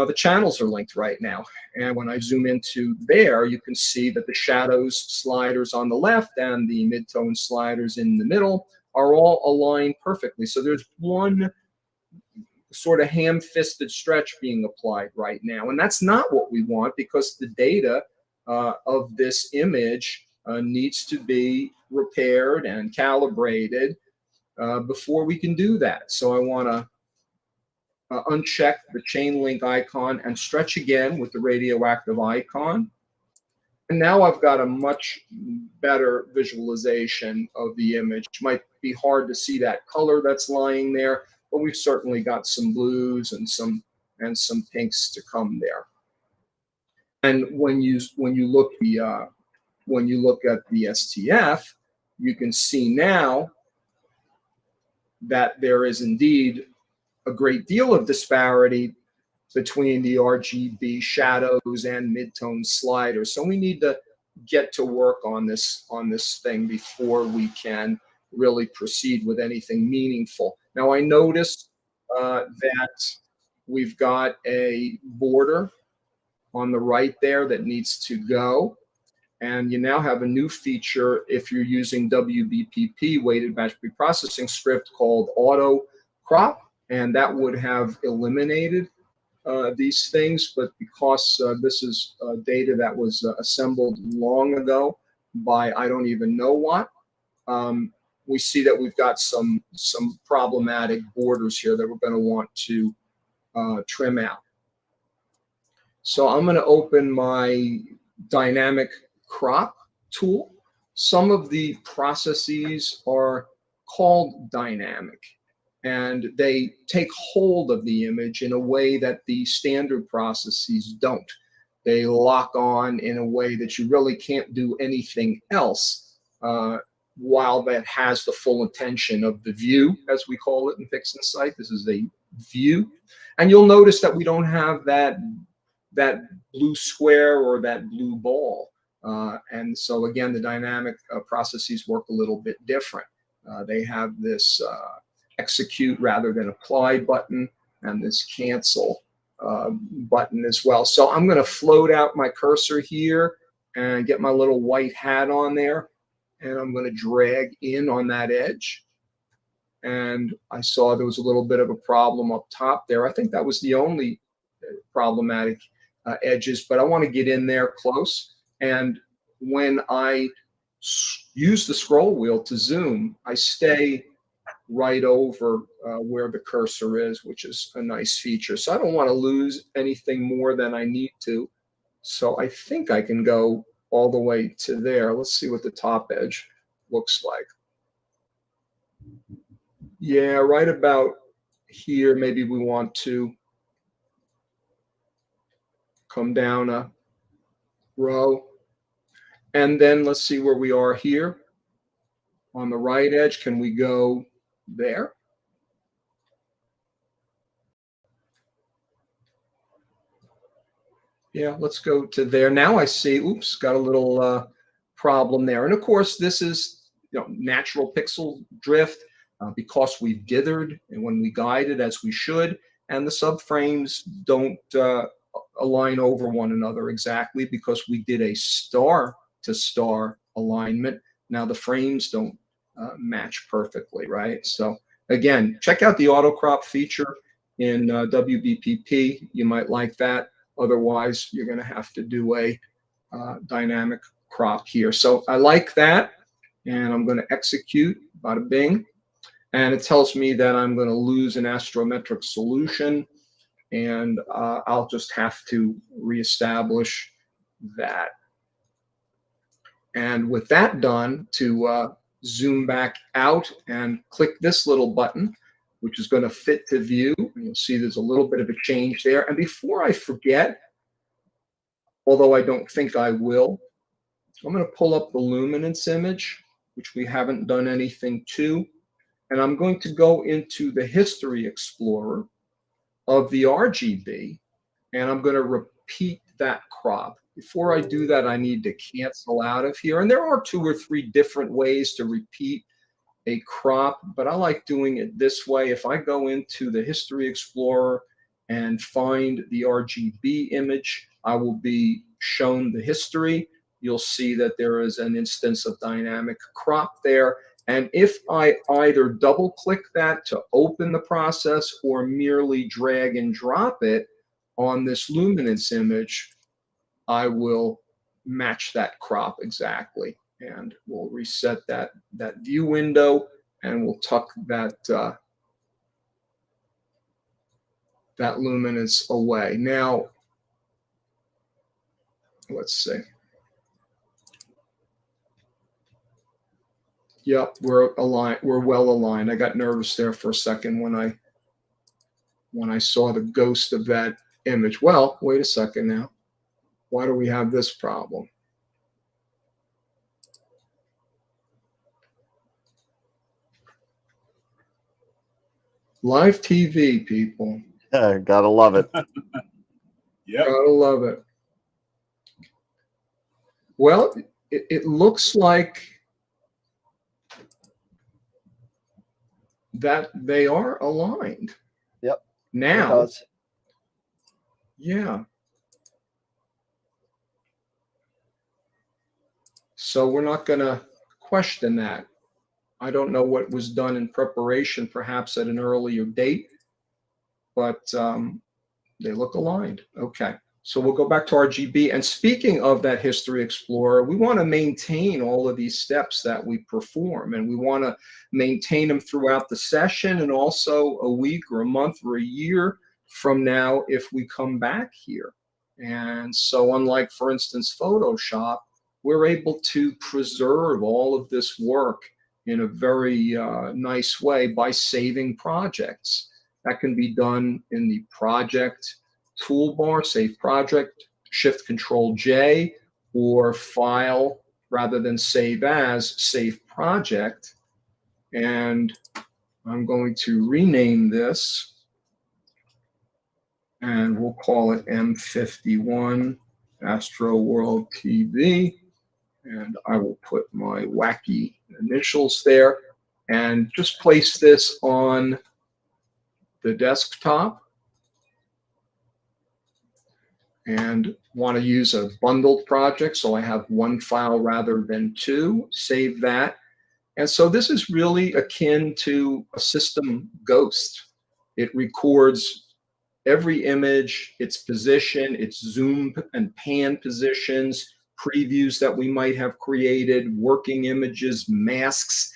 the channels are linked right now. And when I zoom into there, you can see that the shadows sliders on the left and the midtone sliders in the middle are all aligned perfectly. So there's one sort of ham-fisted stretch being applied right now. And that's not what we want, because the data of this image needs to be repaired and calibrated before we can do that. So I want to uncheck the chain link icon and stretch again with the radioactive icon. And now I've got a much better visualization of the image. It might be hard to see that color that's lying there, but we've certainly got some blues and some pinks to come there. And when you look at the STF, you can see now that there is indeed a great deal of disparity between the RGB shadows and midtone sliders. So we need to get to work on this thing before we can really proceed with anything meaningful. Now I noticed that we've got a border on the right there that needs to go. And you now have a new feature if you're using WBPP, weighted batch preprocessing script, called auto crop. And that would have eliminated these things, but because this is data that was assembled long ago by I don't even know what, we see that we've got some problematic borders here that we're going to want to trim out. So I'm going to open my dynamic crop tool. Some of the processes are called dynamic, and they take hold of the image in a way that the standard processes don't. They lock on in a way that you really can't do anything else while that has the full attention of the view, as we call it in Pixinsight. This is a view. And you'll notice that we don't have that blue square or that blue ball. And so again, the dynamic processes work a little bit different. They have this execute rather than apply button, and this cancel button as well. So I'm going to float out my cursor here and get my little white hat on there, and I'm going to drag in on that edge. And I saw there was a little bit of a problem up top there. I think that was the only problematic edges, but I want to get in there close. And when I use the scroll wheel to zoom, I stay right over where the cursor is, which is a nice feature. So I don't want to lose anything more than I need to. So I think I can go all the way to there. Let's see what the top edge looks like. Yeah, right about here. Maybe we want to come down a row. And then let's see where we are here. On the right edge, can we go there? Yeah, let's go to there. Now I see, oops, got a little problem there. And of course, this is natural pixel drift because we've dithered and when we guide it as we should, and the subframes don't align over one another exactly because we did a star to star alignment. Now the frames don't match perfectly, right? So again, check out the auto crop feature in WBPP. You might like that. Otherwise, you're going to have to do a dynamic crop here. So I like that, and I'm going to execute, bada bing. And it tells me that I'm going to lose an astrometric solution, and I'll just have to reestablish that. And with that done, to zoom back out and click this little button, which is going to fit to view. And you'll see there's a little bit of a change there. And before I forget, although I don't think I will, I'm going to pull up the luminance image, which we haven't done anything to. And I'm going to go into the History Explorer of the RGB, and I'm going to repeat that crop. Before I do that, I need to cancel out of here. And there are 2 or 3 different ways to repeat a crop, but I like doing it this way. If I go into the History Explorer and find the RGB image, I will be shown the history. You'll see that there is an instance of dynamic crop there. And if I either double click that to open the process or merely drag and drop it on this luminance image, I will match that crop exactly. And we'll reset that view window, and we'll tuck that that luminance away. Now, let's see. Yep, we're aligned. We're well aligned. I got nervous there for a second when I saw the ghost of that image. Well, wait a second now. Why do we have this problem? Live TV, people. Yeah, gotta love it. Yep. Gotta love it. Well, it looks like that they are aligned. Yep. Now. Yeah. So we're not going to question that. I don't know what was done in preparation, perhaps at an earlier date, but they look aligned. Okay. So we'll go back to RGB. And speaking of that History Explorer, we want to maintain all of these steps that we perform, and we want to maintain them throughout the session and also a week or a month or a year from now if we come back here. And so unlike, for instance, Photoshop, we're able to preserve all of this work in a very nice way by saving projects. That can be done in the project toolbar, save project, Shift Control J, or file rather than save as, save project. And I'm going to rename this, and we'll call it M51 AstroWorld TV. And I will put my wacky initials there and just place this on the desktop. And want to use a bundled project, so I have one file rather than 2. Save that. And so this is really akin to a system ghost. It records every image, its position, its zoom and pan positions, previews that we might have created, working images, masks,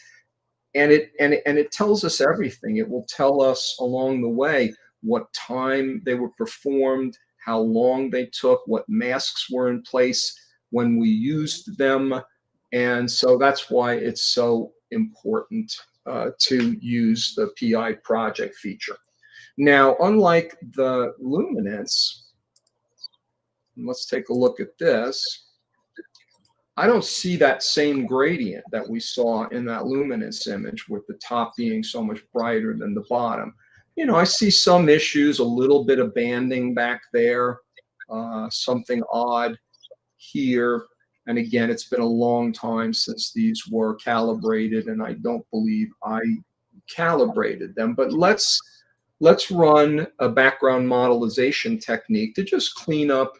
and it tells us everything. It will tell us along the way what time they were performed, how long they took, what masks were in place when we used them. And so that's why it's so important to use the PI project feature. Now, unlike the luminance, let's take a look at this. I don't see that same gradient that we saw in that luminance image with the top being so much brighter than the bottom. You know, I see some issues, a little bit of banding back there, something odd here. And again, it's been a long time since these were calibrated, and I don't believe I calibrated them. But let's run a background modelization technique to just clean up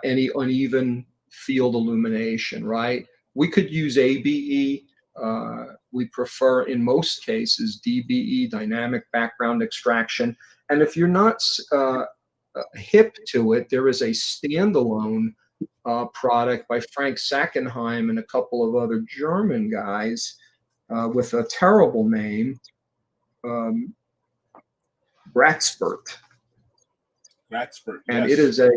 any uneven field illumination, right? We could use ABE. We prefer, in most cases, DBE, dynamic background extraction. And if you're not hip to it, there is a standalone product by Frank Sackenheim and a couple of other German guys with a terrible name Braxpert. Expert. And Yes. it is a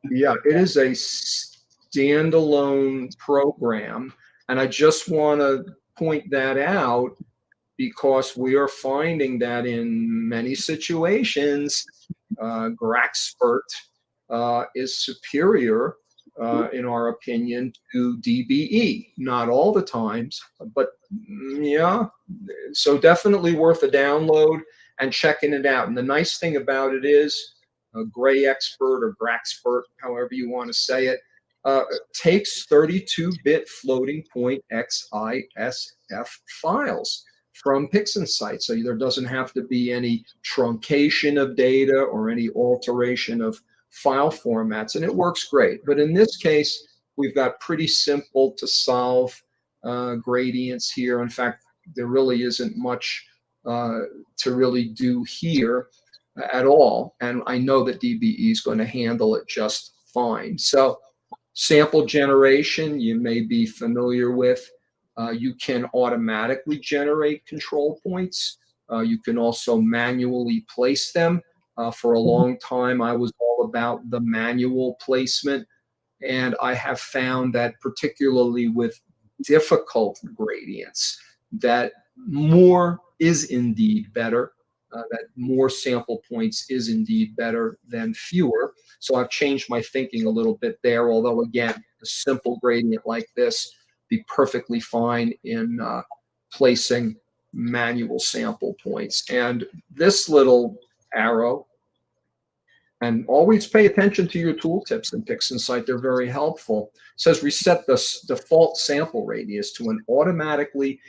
it is a standalone program, and I just want to point that out because we are finding that in many situations, Braxpert is superior, in our opinion, to DBE. Not all the times, but yeah. So definitely worth a download and checking it out. And the nice thing about it is, Gray Expert or Braxpert, however you want to say it, takes 32-bit floating point XISF files from Pixinsight. So there doesn't have to be any truncation of data or any alteration of file formats, and it works great. But in this case, we've got pretty simple to solve gradients here. In fact, there really isn't much to really do here at all, and I know that DBE is going to handle it just fine. So sample generation, you may be familiar with. You can automatically generate control points. You can also manually place them. For a long time, I was all about the manual placement, and I have found that particularly with difficult gradients, that more is indeed better, that more sample points is indeed better than fewer. So I've changed my thinking a little bit there, although again, a simple gradient like this be perfectly fine in placing manual sample points. And this little arrow, and always pay attention to your tooltips in Pixinsight, they're very helpful. It says reset the default sample radius to an automatically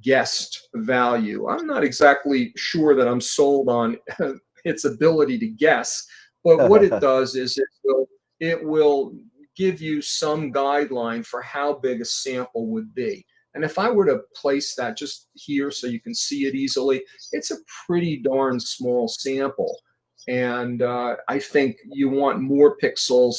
guessed value. I'm not exactly sure that I'm sold on its ability to guess, but what it does is it will give you some guideline for how big a sample would be. And if I were to place that just here so you can see it easily, it's a pretty darn small sample. And I think you want more pixels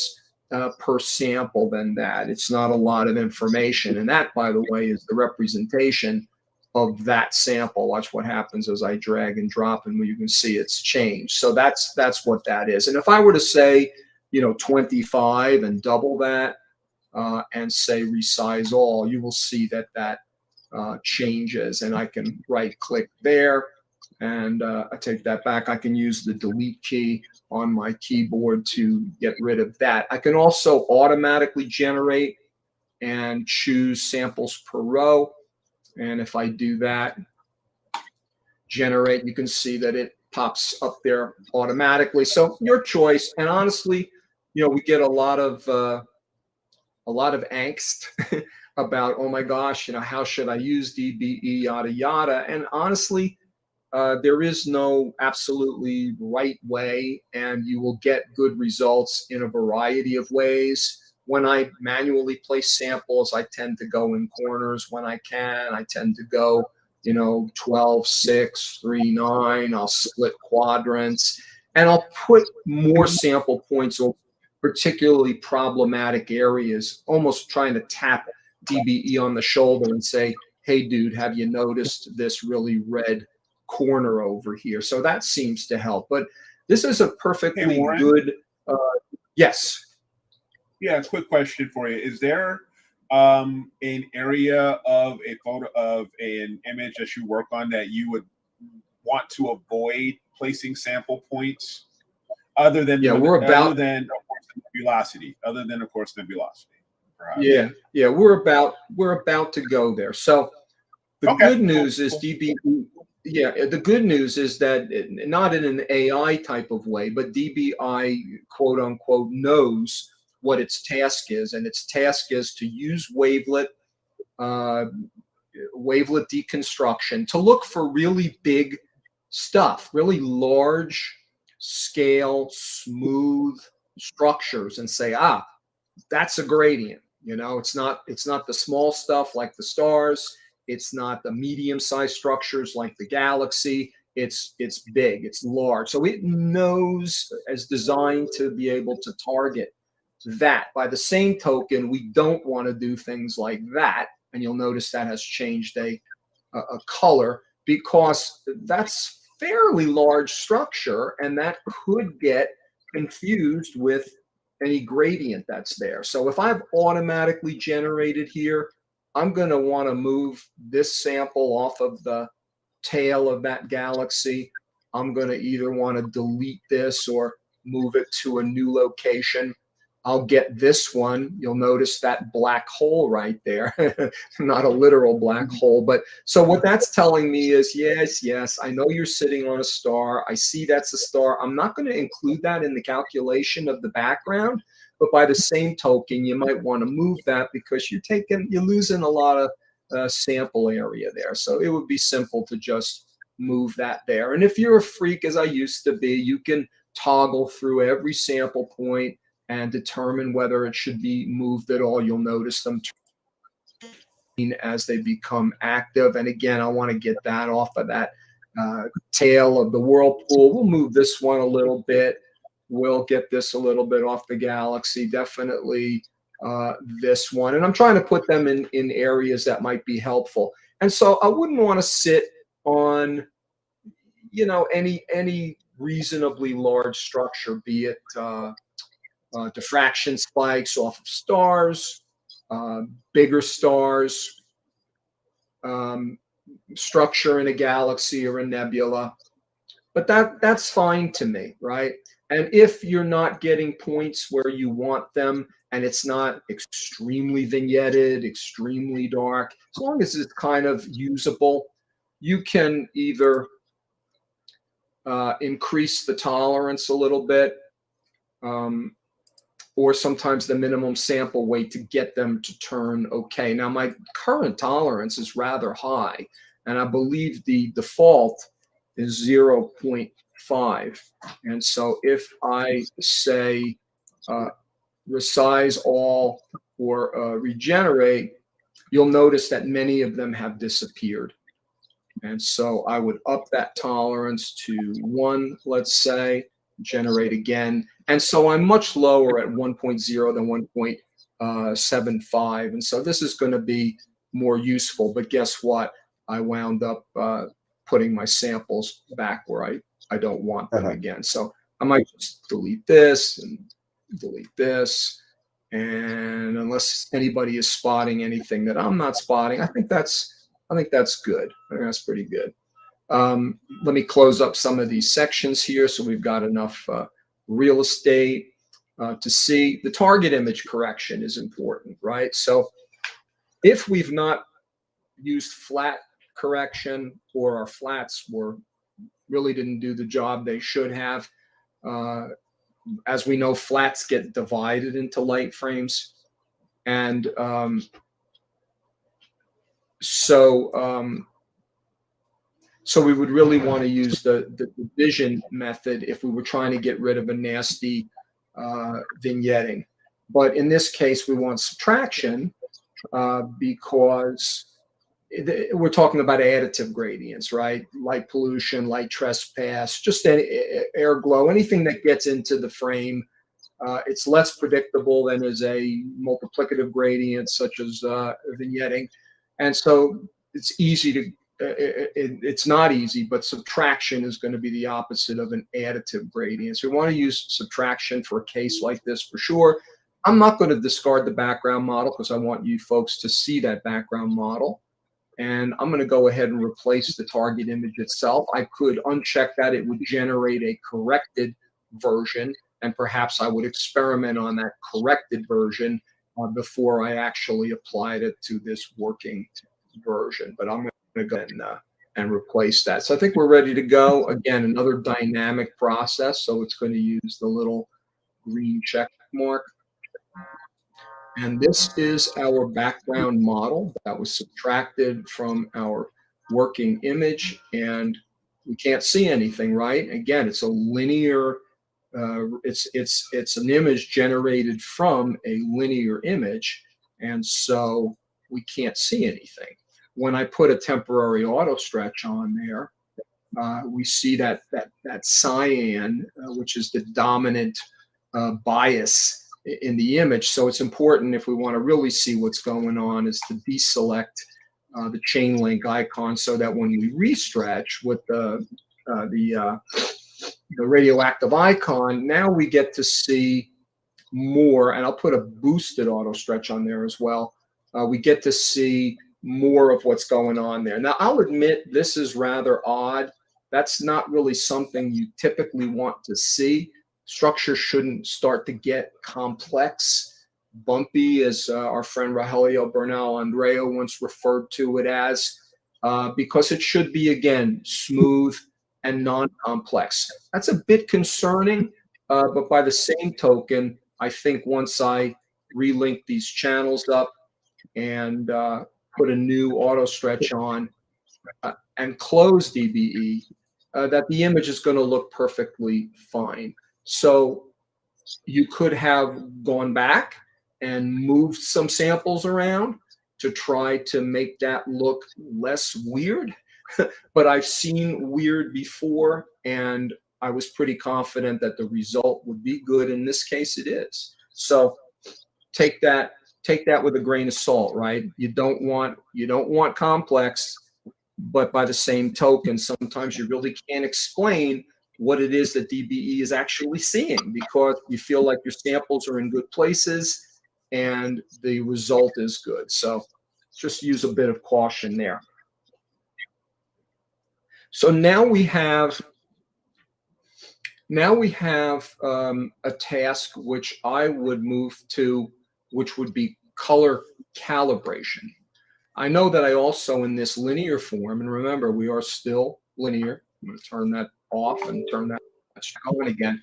per sample than that. It's not a lot of information. And that, by the way, is the representation of that sample. Watch what happens as I drag and drop, and you can see it's changed. So that's what that is. And if I were to say, 25 and double that and say resize all, you will see that that changes. And I can right click there and I take that back. I can use the delete key on my keyboard to get rid of that. I can also automatically generate and choose samples per row. And if I do that, generate, you can see that it pops up there automatically. So your choice. And honestly, we get a lot of angst about, oh my gosh, how should I use DBE, yada yada. And honestly, there is no absolutely right way, and you will get good results in a variety of ways. When I manually place samples, I tend to go in corners when I can. I tend to go, 12, 6, 3, 9. I'll split quadrants, and I'll put more sample points on particularly problematic areas, almost trying to tap DBE on the shoulder and say, hey, dude, have you noticed this really red corner over here? So that seems to help. But this is a perfectly good, yes. Yeah, quick question for you. Is there an area of a photo of an image that you work on that you would want to avoid placing sample points other than nebulosity, perhaps? Yeah, we're about to go there. So the good news is DBE. Yeah, the good news is that not in an AI type of way, but DBI, quote unquote, knows what its task is, and its task is to use wavelet deconstruction to look for really big stuff, really large scale, smooth structures, and say, that's a gradient. It's not the small stuff like the stars. It's not the medium-sized structures like the galaxy. It's big, it's large. So it knows, as designed to be able to target that. By the same token, we don't want to do things like that. And you'll notice that has changed a color. because that's fairly large structure, and that could get confused with any gradient that's there. So if I've automatically generated here, I'm going to want to move this sample off of the tail of that galaxy. I'm going to either want to delete this or move it to a new location. I'll get this one. You'll notice that black hole right there. Not a literal black hole, but so what that's telling me is, yes, I know you're sitting on a star. I see that's a star. I'm not going to include that in the calculation of the background, but by the same token, you might want to move that because you're losing a lot of sample area there. So it would be simple to just move that there. And if you're a freak, as I used to be, you can toggle through every sample point and determine whether it should be moved at all. You'll notice them as they become active. And again, I want to get that off of that tail of the whirlpool. We'll move this one a little bit. We'll get this a little bit off the galaxy. Definitely this one. And I'm trying to put them in areas that might be helpful. And so I wouldn't want to sit on, any reasonably large structure, be it diffraction spikes off of stars, bigger stars, structure in a galaxy or a nebula. But that's fine to me, right? And if you're not getting points where you want them, and it's not extremely vignetted, extremely dark, as long as it's kind of usable, you can either increase the tolerance a little bit, or sometimes the minimum sample weight to get them to turn okay. Now, my current tolerance is rather high, and I believe the default is 0.5. And so if I say resize all or regenerate, you'll notice that many of them have disappeared. And so I would up that tolerance to 1, let's say, generate again. And so I'm much lower at 1.0 than 1.75. And so this is going to be more useful. But guess what? I wound up putting my samples back where I don't want them again. So I might just delete this and delete this. And unless anybody is spotting anything that I'm not spotting, I think that's good. I think that's pretty good. Let me close up some of these sections here so we've got enough real estate to see. The target image correction is important, right? So if we've not used flat correction, or our flats really didn't do the job they should have, as we know, flats get divided into light frames. And so we would really want to use the division method if we were trying to get rid of a nasty vignetting. But in this case, we want subtraction because we're talking about additive gradients, right? Light pollution, light trespass, just any air glow, anything that gets into the frame. It's less predictable than is a multiplicative gradient such as vignetting. And so it's easy to, it's not easy, but subtraction is going to be the opposite of an additive gradient. So we want to use subtraction for a case like this for sure. I'm not going to discard the background model because I want you folks to see that background model. And I'm going to go ahead and replace the target image itself. I could uncheck that. It would generate a corrected version, and perhaps I would experiment on that corrected version before I actually applied it to this working version. But I'm going to go ahead and replace that. So I think we're ready to go. Again, another dynamic process. So it's going to use the little green check mark. And this is our background model that was subtracted from our working image, and we can't see anything, right? Again, it's a linear, it's an image generated from a linear image, and so we can't see anything. When I put a temporary auto stretch on there, we see that cyan, which is the dominant bias in the image. So it's important, if we want to really see what's going on, is to deselect the chain link icon, so that when we restretch with the radioactive icon, now we get to see more, and I'll put a boosted auto stretch on there as well. We get to see more of what's going on there. Now, I'll admit this is rather odd. That's not really something you typically want to see. Structure shouldn't start to get complex, bumpy, as our friend Rogelio Bernal Andreo once referred to it as, because it should be, again, smooth and non-complex. That's a bit concerning, but by the same token, I think once I relink these channels up and put a new auto stretch on and close DBE, that the image is going to look perfectly fine. So you could have gone back and moved some samples around to try to make that look less weird. But I've seen weird before, and I was pretty confident that the result would be good. In this case, it is. So take that with a grain of salt, right? You don't want complex, but by the same token, sometimes you really can't explain what it is that DBE is actually seeing, because you feel like your samples are in good places and the result is good. So just use a bit of caution there. So now we have a task which I would move to, which would be color calibration. I know that I also, in this linear form, and remember, we are still linear. I'm going to turn that off and turn that on again.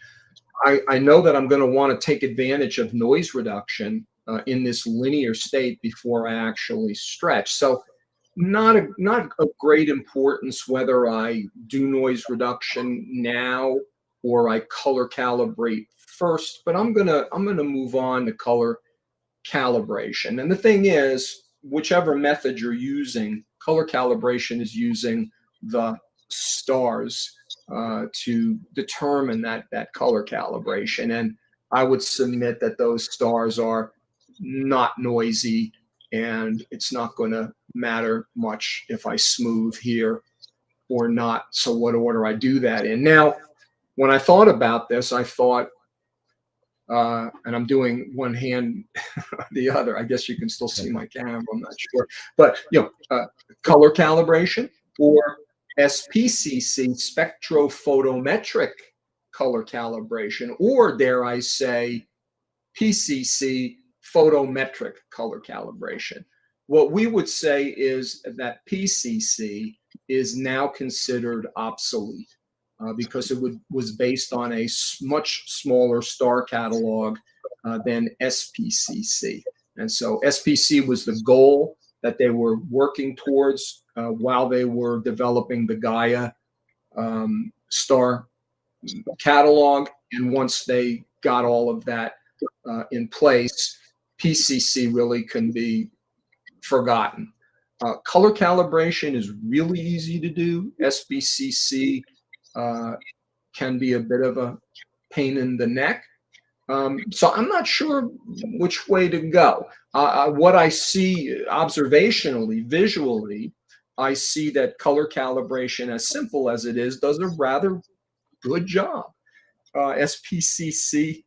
I know that I'm going to want to take advantage of noise reduction in this linear state before I actually stretch. So not of great importance whether I do noise reduction now or I color calibrate first, but I'm gonna move on to color calibration. And the thing is, whichever method you're using, color calibration is using the stars to determine that color calibration. And I would submit that those stars are not noisy, and it's not going to matter much if I smooth here or not. So what order I do that in. Now, when I thought about this, I thought, and I'm doing one hand the other. I guess you can still see my camera. I'm not sure. But, color calibration, or SPCC, spectrophotometric color calibration, or dare I say, PCC, photometric color calibration. What we would say is that PCC is now considered obsolete because it was based on a much smaller star catalog than SPCC. And so SPC was the goal that they were working towards while they were developing the Gaia star catalog. And once they got all of that in place, PCC really can be forgotten. Color calibration is really easy to do. SPCC can be a bit of a pain in the neck. So I'm not sure which way to go. What I see observationally, visually, I see that color calibration, as simple as it is, does a rather good job. SPCC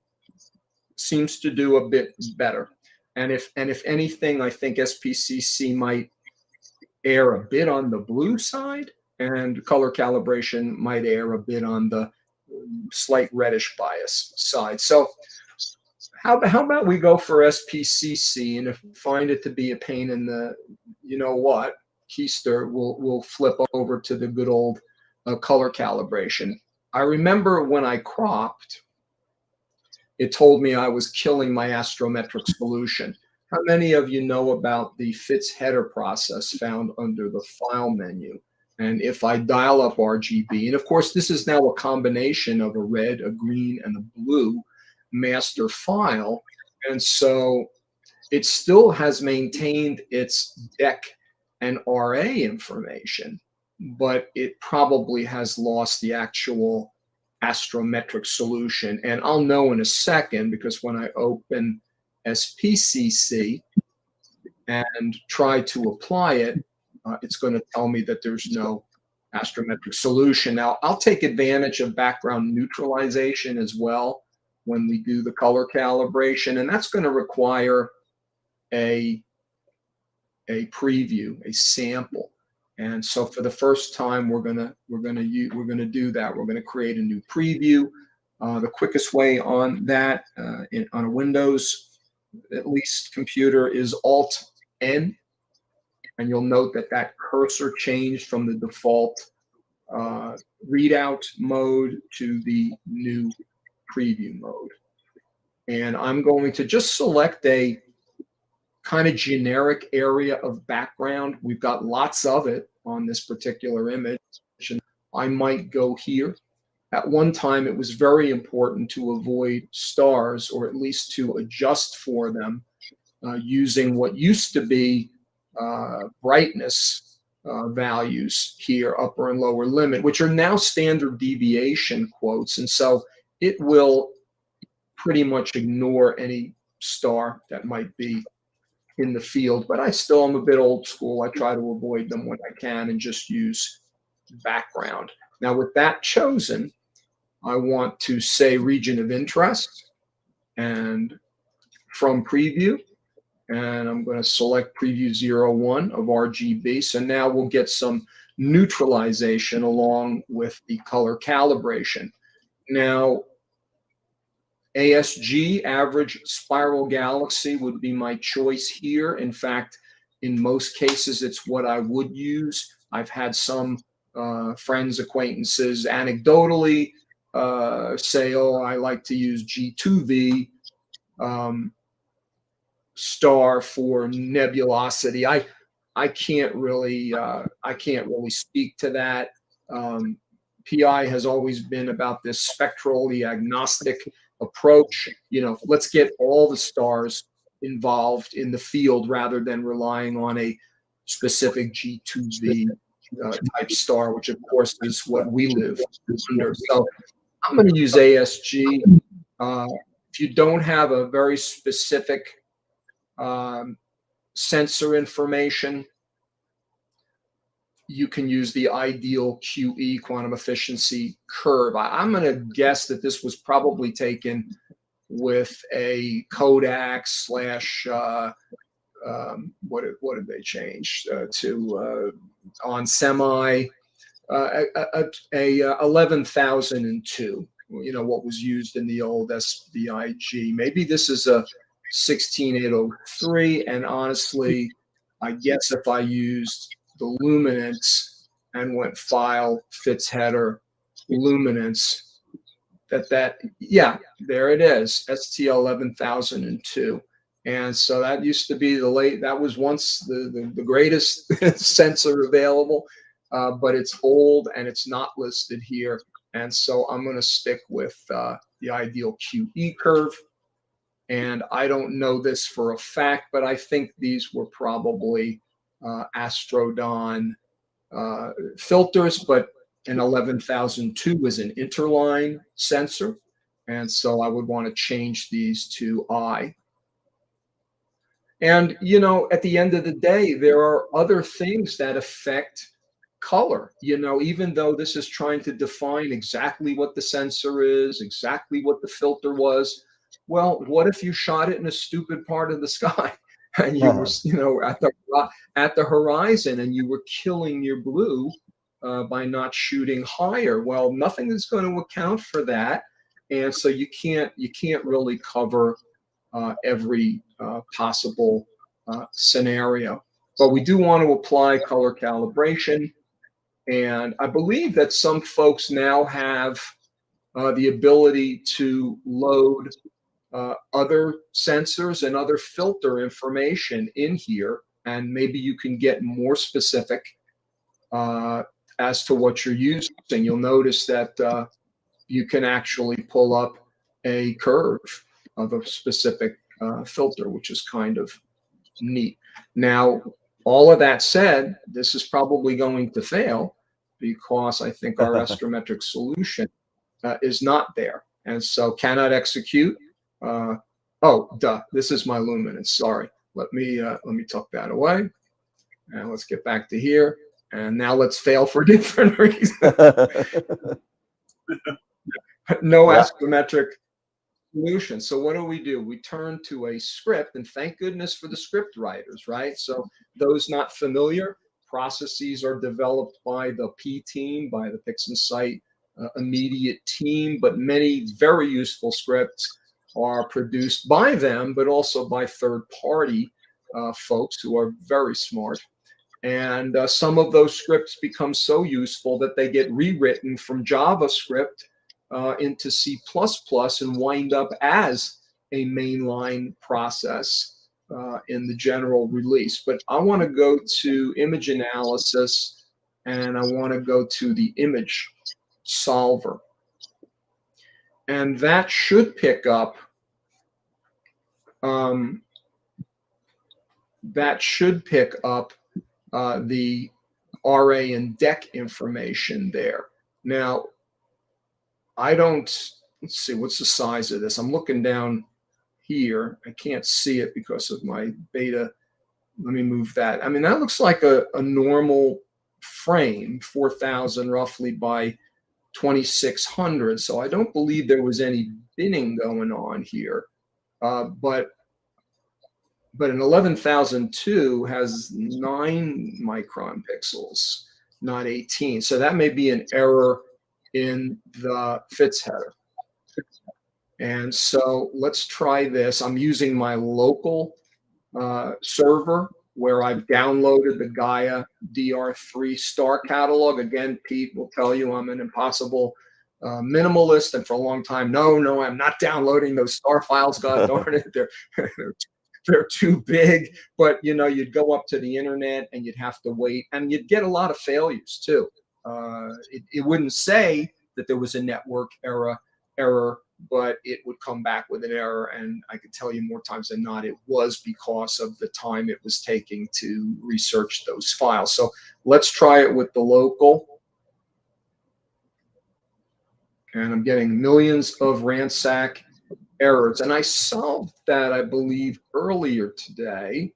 seems to do a bit better. And if anything, I think SPCC might err a bit on the blue side, and color calibration might err a bit on the slight reddish bias side. So how about we go for SPCC, and if we find it to be a pain in the, you know what, keister, we'll flip over to the good old color calibration. I remember when I cropped, it told me I was killing my astrometric solution. How many of you know about the Fitz header process found under the file menu? And if I dial up RGB, and of course this is now a combination of a red, a green, and a blue master file, and so it still has maintained its DEC and RA information, but it probably has lost the actual astrometric solution. And I'll know in a second, because when I open SPCC and try to apply it, it's going to tell me that there's no astrometric solution. Now, I'll take advantage of background neutralization as well when we do the color calibration, and that's going to require a preview, a sample. And so for the first time, we're gonna do that. We're gonna create a new preview. The quickest way on that on a Windows, at least computer, is Alt-N, and you'll note that that cursor changed from the default readout mode to the new preview mode. And I'm going to just select a kind of generic area of background. We've got lots of it on this particular image, and I might go here. At one time, it was very important to avoid stars, or at least to adjust for them using what used to be brightness values here, upper and lower limit, which are now standard deviation quotes. And so it will pretty much ignore any star that might be in the field, but I still am a bit old school. I try to avoid them when I can and just use background. Now, with that chosen, I want to say region of interest and from preview, and I'm going to select preview 01 of RGB. So now we'll get some neutralization along with the color calibration. Now, ASG, average spiral galaxy, would be my choice here. In fact, in most cases, it's what I would use. I've had some friends, acquaintances anecdotally say, oh, I like to use G2V star for nebulosity. I can't really speak to that. PI has always been about this spectrally agnostic approach. You know, let's get all the stars involved in the field rather than relying on a specific G2V type star, which of course is what we live under. So I'm going to use ASG. If you don't have a very specific sensor information, you can use the ideal QE, quantum efficiency curve. I'm going to guess that this was probably taken with a Kodak slash, what did they change to on semi, a 11,002, you know, what was used in the old SBIG. Maybe this is a 16803, and honestly, I guess if I used the luminance and went file fits header luminance, yeah, there it is, STL 11,002. And so that used to be that was once the greatest sensor available, but it's old and it's not listed here. And so I'm going to stick with the ideal QE curve. And I don't know this for a fact, but I think these were probably Astrodon filters, but an 11,002 is an interline sensor. And so I would want to change these to I. And, you know, at the end of the day, there are other things that affect color. You know, even though this is trying to define exactly what the sensor is, exactly what the filter was, well, what if you shot it in a stupid part of the sky and you were, you know, at the horizon and you were killing your blue by not shooting higher? Well, nothing is going to account for that, and so you can't really cover every possible scenario. But we do want to apply color calibration, and I believe that some folks now have the ability to load other sensors and other filter information in here, and maybe you can get more specific as to what you're using. You'll notice that you can actually pull up a curve of a specific filter, which is kind of neat. Now, all of that said, this is probably going to fail because I think our astrometric solution is not there, and so cannot execute. Oh, duh! This is my luminance. Sorry. Let me tuck that away. And let's get back to here. And now let's fail for different reasons. No astrometric solution. So what do? We turn to a script, and thank goodness for the script writers, right? So those not familiar, processes are developed by the P team, by the Pixinsight immediate team, but many very useful scripts are produced by them, but also by third-party folks who are very smart. And some of those scripts become so useful that they get rewritten from JavaScript into C++ and wind up as a mainline process in the general release. But I want to go to image analysis, and I want to go to the image solver. And that should pick up the RA and DEC information there. Now, let's see, what's the size of this? I'm looking down here. I can't see it because of my beta. Let me move that. I mean, that looks like a normal frame, 4,000 roughly by 2,600. So I don't believe there was any binning going on here. But an 11,002 has 9 micron pixels, not 18. So that may be an error in the FITS header. And so let's try this. I'm using my local server where I've downloaded the Gaia DR3 star catalog. Again, Pete will tell you I'm an impossible minimalist, and for a long time, no, I'm not downloading those star files. God darn it, they're too big. But you know, you'd go up to the internet and you'd have to wait, and you'd get a lot of failures too. It wouldn't say that there was a network error, but it would come back with an error, and I could tell you more times than not, it was because of the time it was taking to research those files. So let's try it with the local. And I'm getting millions of ransack errors. And I solved that, I believe, earlier today.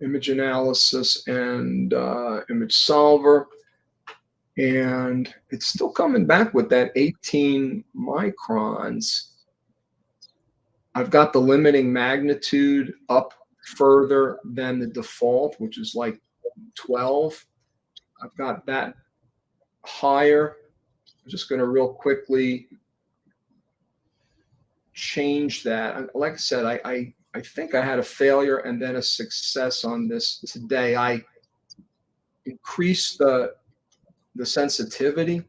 Image analysis and image solver. And it's still coming back with that 18 microns. I've got the limiting magnitude up further than the default, which is like 12. I've got that higher. I'm just going to real quickly change that. Like I said, I think I had a failure and then a success on this today. I increased the sensitivity,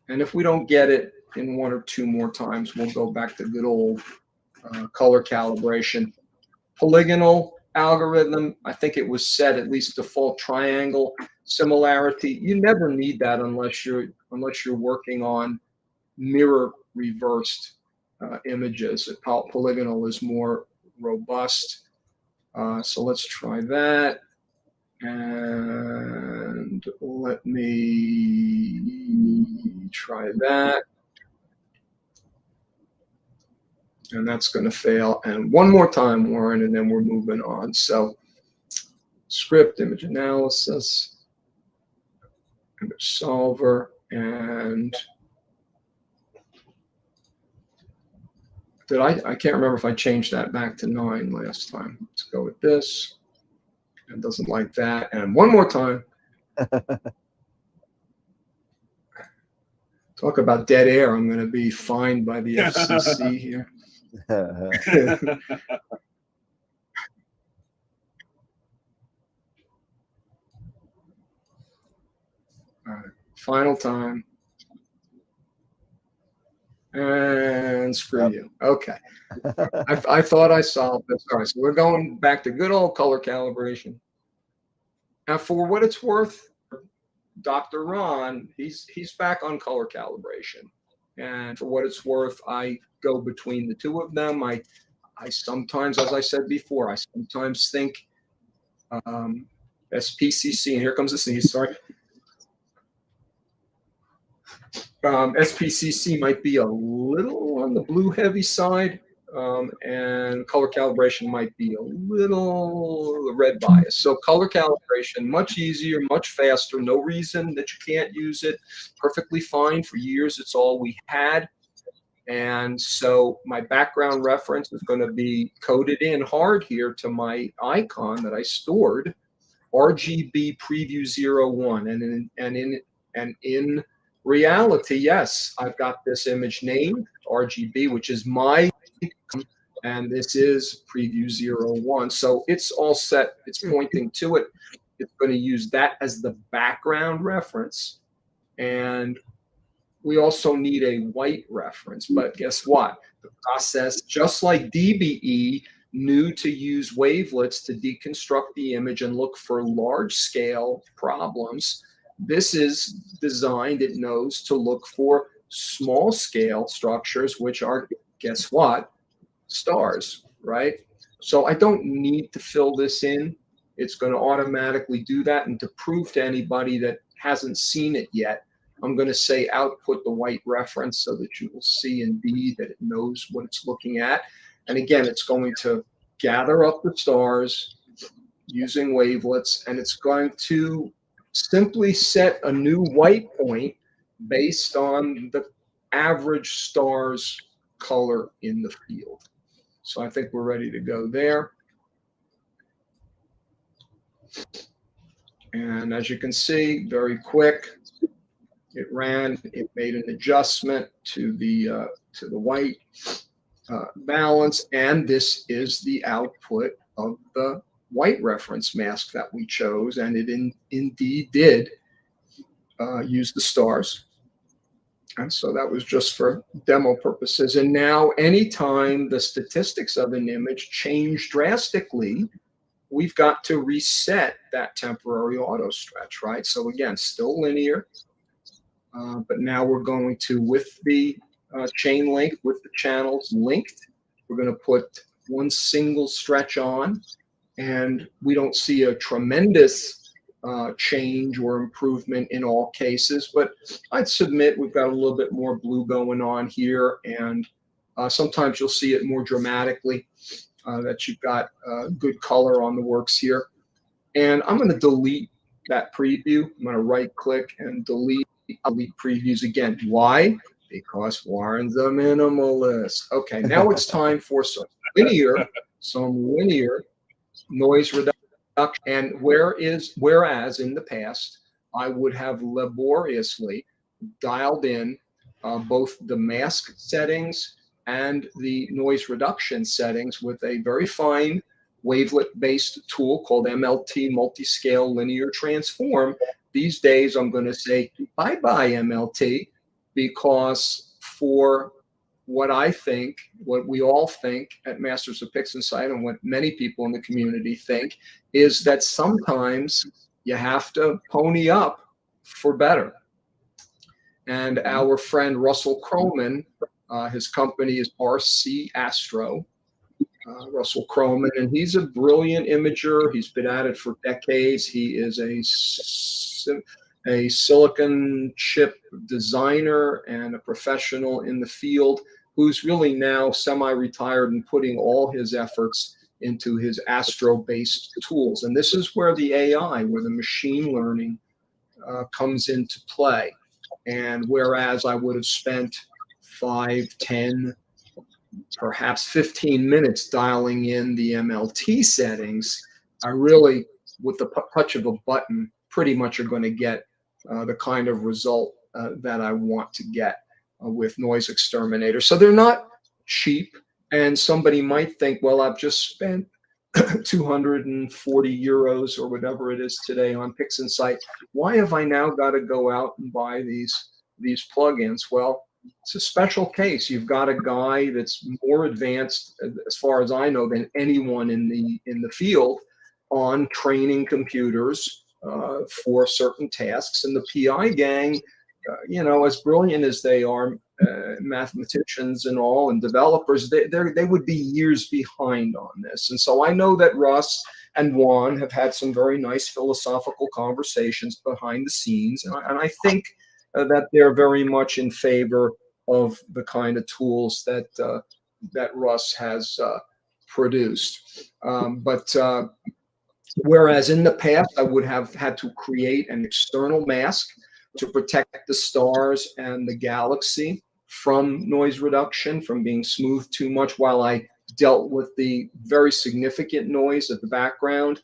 and if we don't get it in 1 or 2 more times, we'll go back to good old color calibration. Polygonal algorithm, I think it was set at least default triangle similarity. You never need that unless you're working on mirror reversed images. Polygonal is more robust. So let's try that. And let me try that. And that's going to fail. And one more time, Warren, and then we're moving on. So script, image analysis, image solver, and I can't remember if I changed that back to 9 last time. Let's go with this. It doesn't like that. And one more time. Talk about dead air. I'm going to be fined by the FCC here. All right. Final time. And screw you. Okay. I thought I solved this. All right, so we're going back to good old color calibration. Now, for what it's worth, Dr. Ron, he's back on color calibration. And for what it's worth, I go between the two of them. I sometimes, as I said before, I sometimes think SPCC, and here comes the sneeze, sorry. SPCC might be a little on the blue heavy side. and color calibration might be a little red bias. So color calibration, much easier, much faster. No reason that you can't use it. Perfectly fine. For years, it's all we had. And so my background reference is going to be coded in hard here to my icon that I stored, RGB Preview 01. And in reality, yes, I've got this image named RGB, which is my, and this is Preview 01. So it's all set. It's pointing to it. It's going to use that as the background reference. And we also need a white reference, but guess what? The process, just like DBE knew to use wavelets to deconstruct the image and look for large scale problems, this is designed, it knows, to look for small scale structures, which are, guess what? Stars, right? So I don't need to fill this in. It's going to automatically do that. And to prove to anybody that hasn't seen it yet, I'm going to say output the white reference so that you will see indeed that it knows what it's looking at. And again, it's going to gather up the stars using wavelets, and it's going to simply set a new white point based on the average star's color in the field. So I think we're ready to go there. And as you can see, very quick. It ran, it made an adjustment to the white balance, and this is the output of the white reference mask that we chose, and it indeed did use the stars. And so that was just for demo purposes. And now anytime the statistics of an image change drastically, we've got to reset that temporary auto stretch, right? So again, still linear. But now we're going to, with the chain link, with the channels linked, we're going to put one single stretch on, and we don't see a tremendous change or improvement in all cases, but I'd submit we've got a little bit more blue going on here, and sometimes you'll see it more dramatically, that you've got good color on the works here. And I'm going to delete that preview. I'm going to right click and delete previews again. Why? Because Warren's a minimalist. Okay, now it's time for some linear noise reduction. And whereas in the past, I would have laboriously dialed in both the mask settings and the noise reduction settings with a very fine wavelet-based tool called MLT, Multiscale Linear Transform. These days, I'm going to say bye-bye MLT, because for what I think, what we all think at Masters of Pixinsight, and what many people in the community think, is that sometimes you have to pony up for better. And our friend Russell Croman, his company is RC Astro, Russell Croman, and he's a brilliant imager. He's been at it for decades. He is a silicon chip designer and a professional in the field who's really now semi-retired and putting all his efforts into his Astro-based tools. And this is where the AI, where the machine learning comes into play. And whereas I would have spent 5, 10, perhaps 15 minutes dialing in the MLT settings, I really, with the touch of a button, pretty much are going to get the kind of result that I want to get with Noise Exterminator. So they're not cheap, and somebody might think, well, I've just spent 240 euros or whatever it is today on Pixinsight. Why have I now got to go out and buy these plugins? Well, it's a special case. You've got a guy that's more advanced, as far as I know, than anyone in the field on training computers for certain tasks. And the PI gang, as brilliant as they are, mathematicians and all, and developers, they would be years behind on this. And so I know that Russ and Juan have had some very nice philosophical conversations behind the scenes, and I think that they're very much in favor of the kind of tools that that Russ has produced. Whereas in the past, I would have had to create an external mask to protect the stars and the galaxy from noise reduction, from being smoothed too much, while I dealt with the very significant noise of the background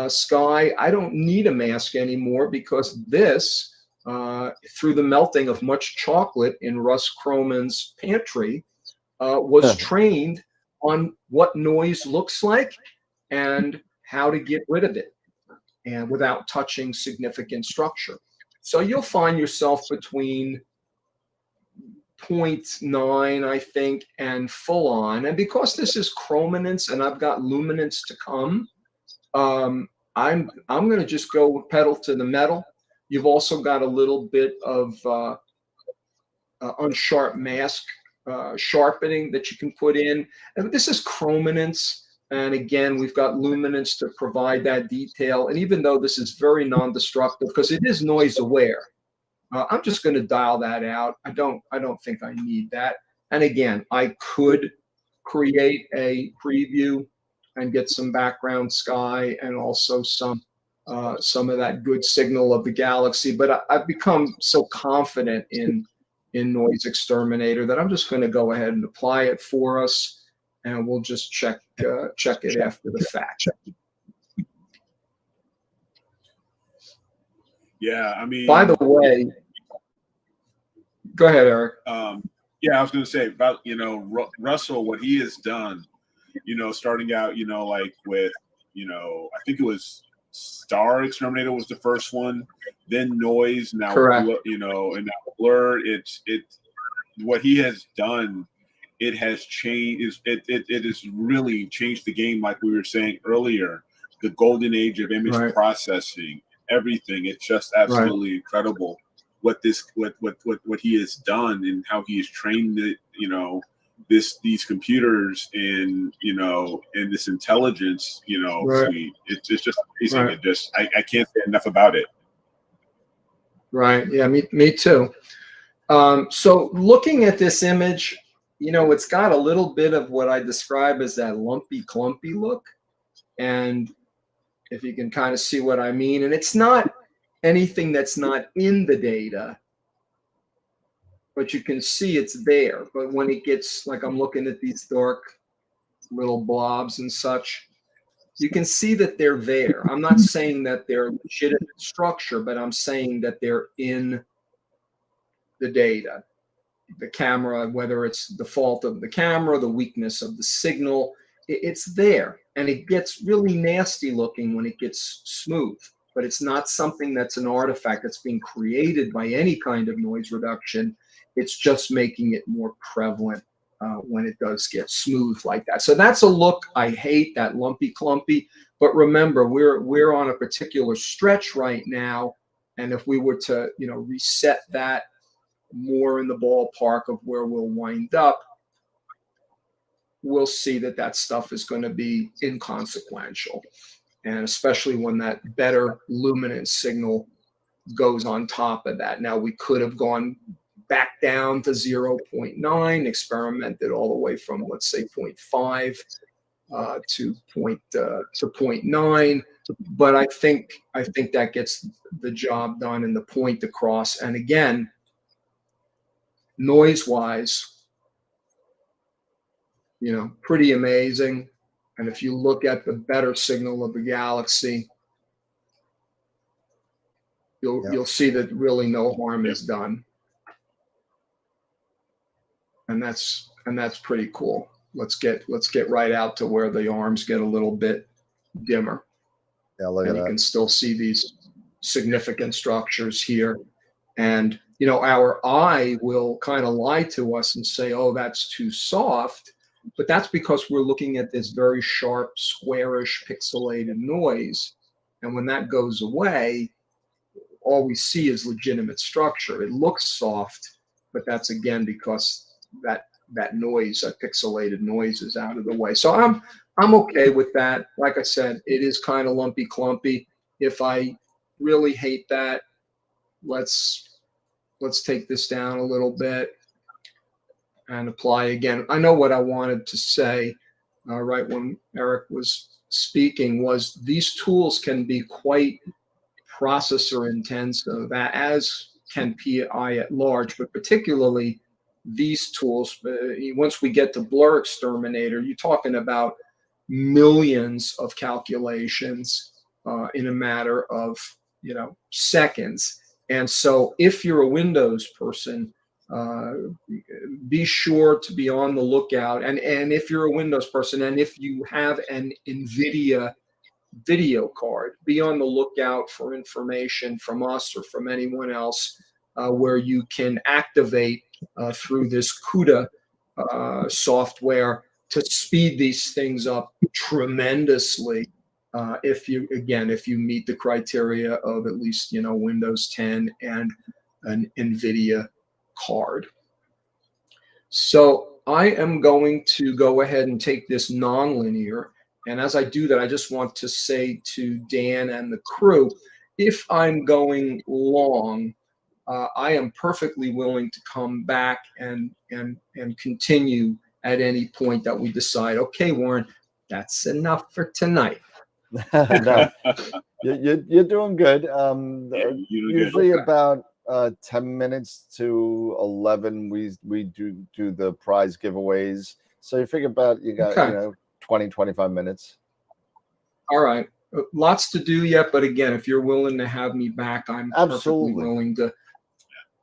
sky. I don't need a mask anymore because this, through the melting of much chocolate in Russ Croman's pantry, was trained on what noise looks like and how to get rid of it, and without touching significant structure. So you'll find yourself between 0.9, I think, and full on. And because this is chrominance and I've got luminance to come, I'm going to just go pedal to the metal. You've also got a little bit of unsharp mask sharpening that you can put in. And this is chrominance. And again, we've got luminance to provide that detail. And even though this is very non-destructive, because it is noise aware, I'm just going to dial that out. I don't think I need that. And again, I could create a preview and get some background sky and also some of that good signal of the galaxy. But I've become so confident in Noise Exterminator that I'm just going to go ahead and apply it for us. And we'll just check it after the fact. Yeah, I mean. By the way, go ahead, Eric. Yeah, I was going to say about Russell, what he has done. Starting out, like with, I think it was Star Exterminator was the first one, then Noise, now correct. And now Blur. It's what he has done. It has changed. It has really changed the game, like we were saying earlier. The golden age of image processing, everything. It's just absolutely incredible what he has done and how he has trained it. These computers and and this intelligence. Suite. It's just amazing. I can't say enough about it. Right. Yeah. Me too. So looking at this image, it's got a little bit of what I describe as that lumpy, clumpy look. And if you can kind of see what I mean, and it's not anything that's not in the data, but you can see it's there. But when it gets, like I'm looking at these dark little blobs and such, you can see that they're there. I'm not saying that they're legitimate structure, but I'm saying that they're in the data. The camera, whether it's the fault of the camera, the weakness of the signal, it's there. And it gets really nasty looking when it gets smooth, but it's not something that's an artifact that's being created by any kind of noise reduction. It's just making it more prevalent when it does get smooth like that. So that's a look I hate, that lumpy clumpy. But remember, we're on a particular stretch right now. And if we were to, reset that more in the ballpark of where we'll wind up, we'll see that stuff is going to be inconsequential. And especially when that better luminance signal goes on top of that. Now, we could have gone back down to 0.9, experimented all the way from, let's say, 0.5 to 0.9. But I think that gets the job done and the point across. And again, noise-wise, pretty amazing. And if you look at the better signal of the galaxy, you'll see that really no harm is done. And that's pretty cool. Let's get right out to where the arms get a little bit dimmer. Yeah, look at that. You can still see these significant structures here. And our eye will kind of lie to us and say, oh, that's too soft. But that's because we're looking at this very sharp, squarish, pixelated noise. And when that goes away, all we see is legitimate structure. It looks soft, but that's again because that noise, that pixelated noise, is out of the way. So I'm okay with that. Like I said, it is kind of lumpy, clumpy. If I really hate that, let's take this down a little bit. and apply again. I know what I wanted to say right when Eric was speaking was these tools can be quite processor intensive, as can PI at large, but particularly these tools. Once we get to Blur Exterminator, you're talking about millions of calculations in a matter of seconds. And so if you're a Windows person, be sure to be on the lookout. And if you're a Windows person, and if you have an NVIDIA video card, be on the lookout for information from us or from anyone else where you can activate through this CUDA software to speed these things up tremendously. If you meet the criteria of at least Windows 10 and an NVIDIA card. So I am going to go ahead and take this nonlinear. And as I do that, I just want to say to Dan and the crew, if I'm going long, I am perfectly willing to come back and continue at any point that we decide, okay, Warren, that's enough for tonight. No, you're doing good. Usually good. about 10 minutes to 11, we do the prize giveaways. So you figure about you got 20, 25 minutes. All right. Lots to do yet, but again, if you're willing to have me back, I'm perfectly willing to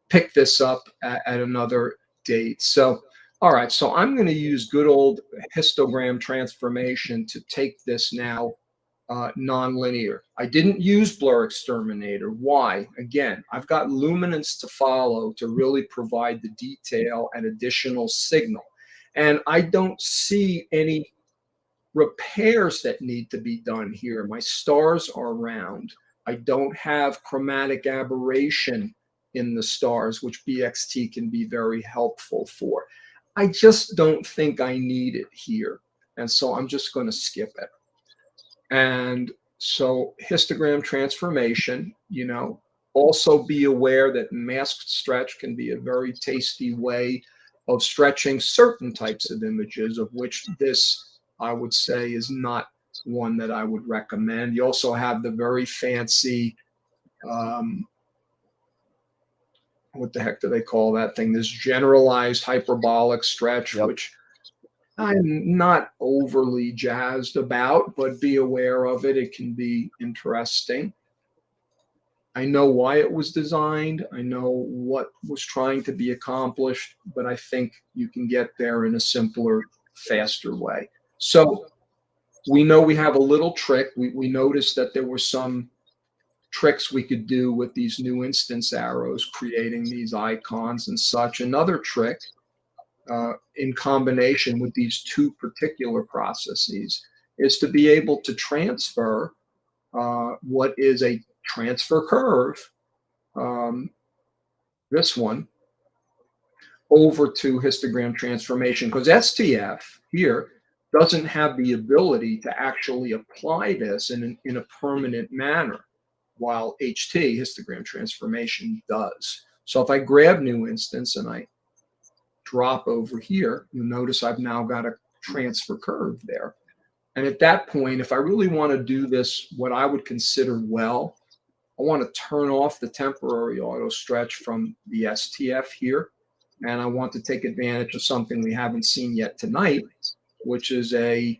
pick this up at another date. So, all right. So I'm going to use good old histogram transformation to take this now nonlinear. I didn't use Blur Exterminator. Why? Again, I've got luminance to follow to really provide the detail and additional signal. And I don't see any repairs that need to be done here. My stars are round. I don't have chromatic aberration in the stars, which BXT can be very helpful for. I just don't think I need it here. And so I'm just going to skip it. And so histogram transformation, also be aware that masked stretch can be a very tasty way of stretching certain types of images, of which this, I would say, is not one that I would recommend. You also have the very fancy, what the heck do they call that thing? This generalized hyperbolic stretch, which I'm not overly jazzed about, but be aware of it. It can be interesting. I know why it was designed. I know what was trying to be accomplished, but I think you can get there in a simpler, faster way. So we know we have a little trick. We noticed that there were some tricks we could do with these new instance arrows, creating these icons and such. Another trick in combination with these two particular processes is to be able to transfer what is a transfer curve, this one, over to histogram transformation, because STF here doesn't have the ability to actually apply this in a permanent manner, while HT, histogram transformation, does. So if I grab new instance and I drop over here, you'll notice I've now got a transfer curve there. And at that point, if I really want to do this, what I would consider well, I want to turn off the temporary auto stretch from the STF here. And I want to take advantage of something we haven't seen yet tonight, which is a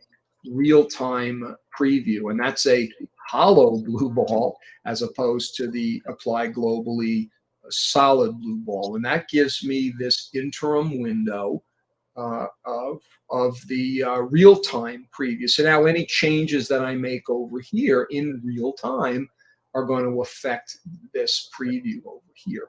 real-time preview. And that's a hollow blue ball as opposed to the apply globally solid blue ball. And that gives me this interim window of the real-time preview. So now any changes that I make over here in real time are going to affect this preview over here.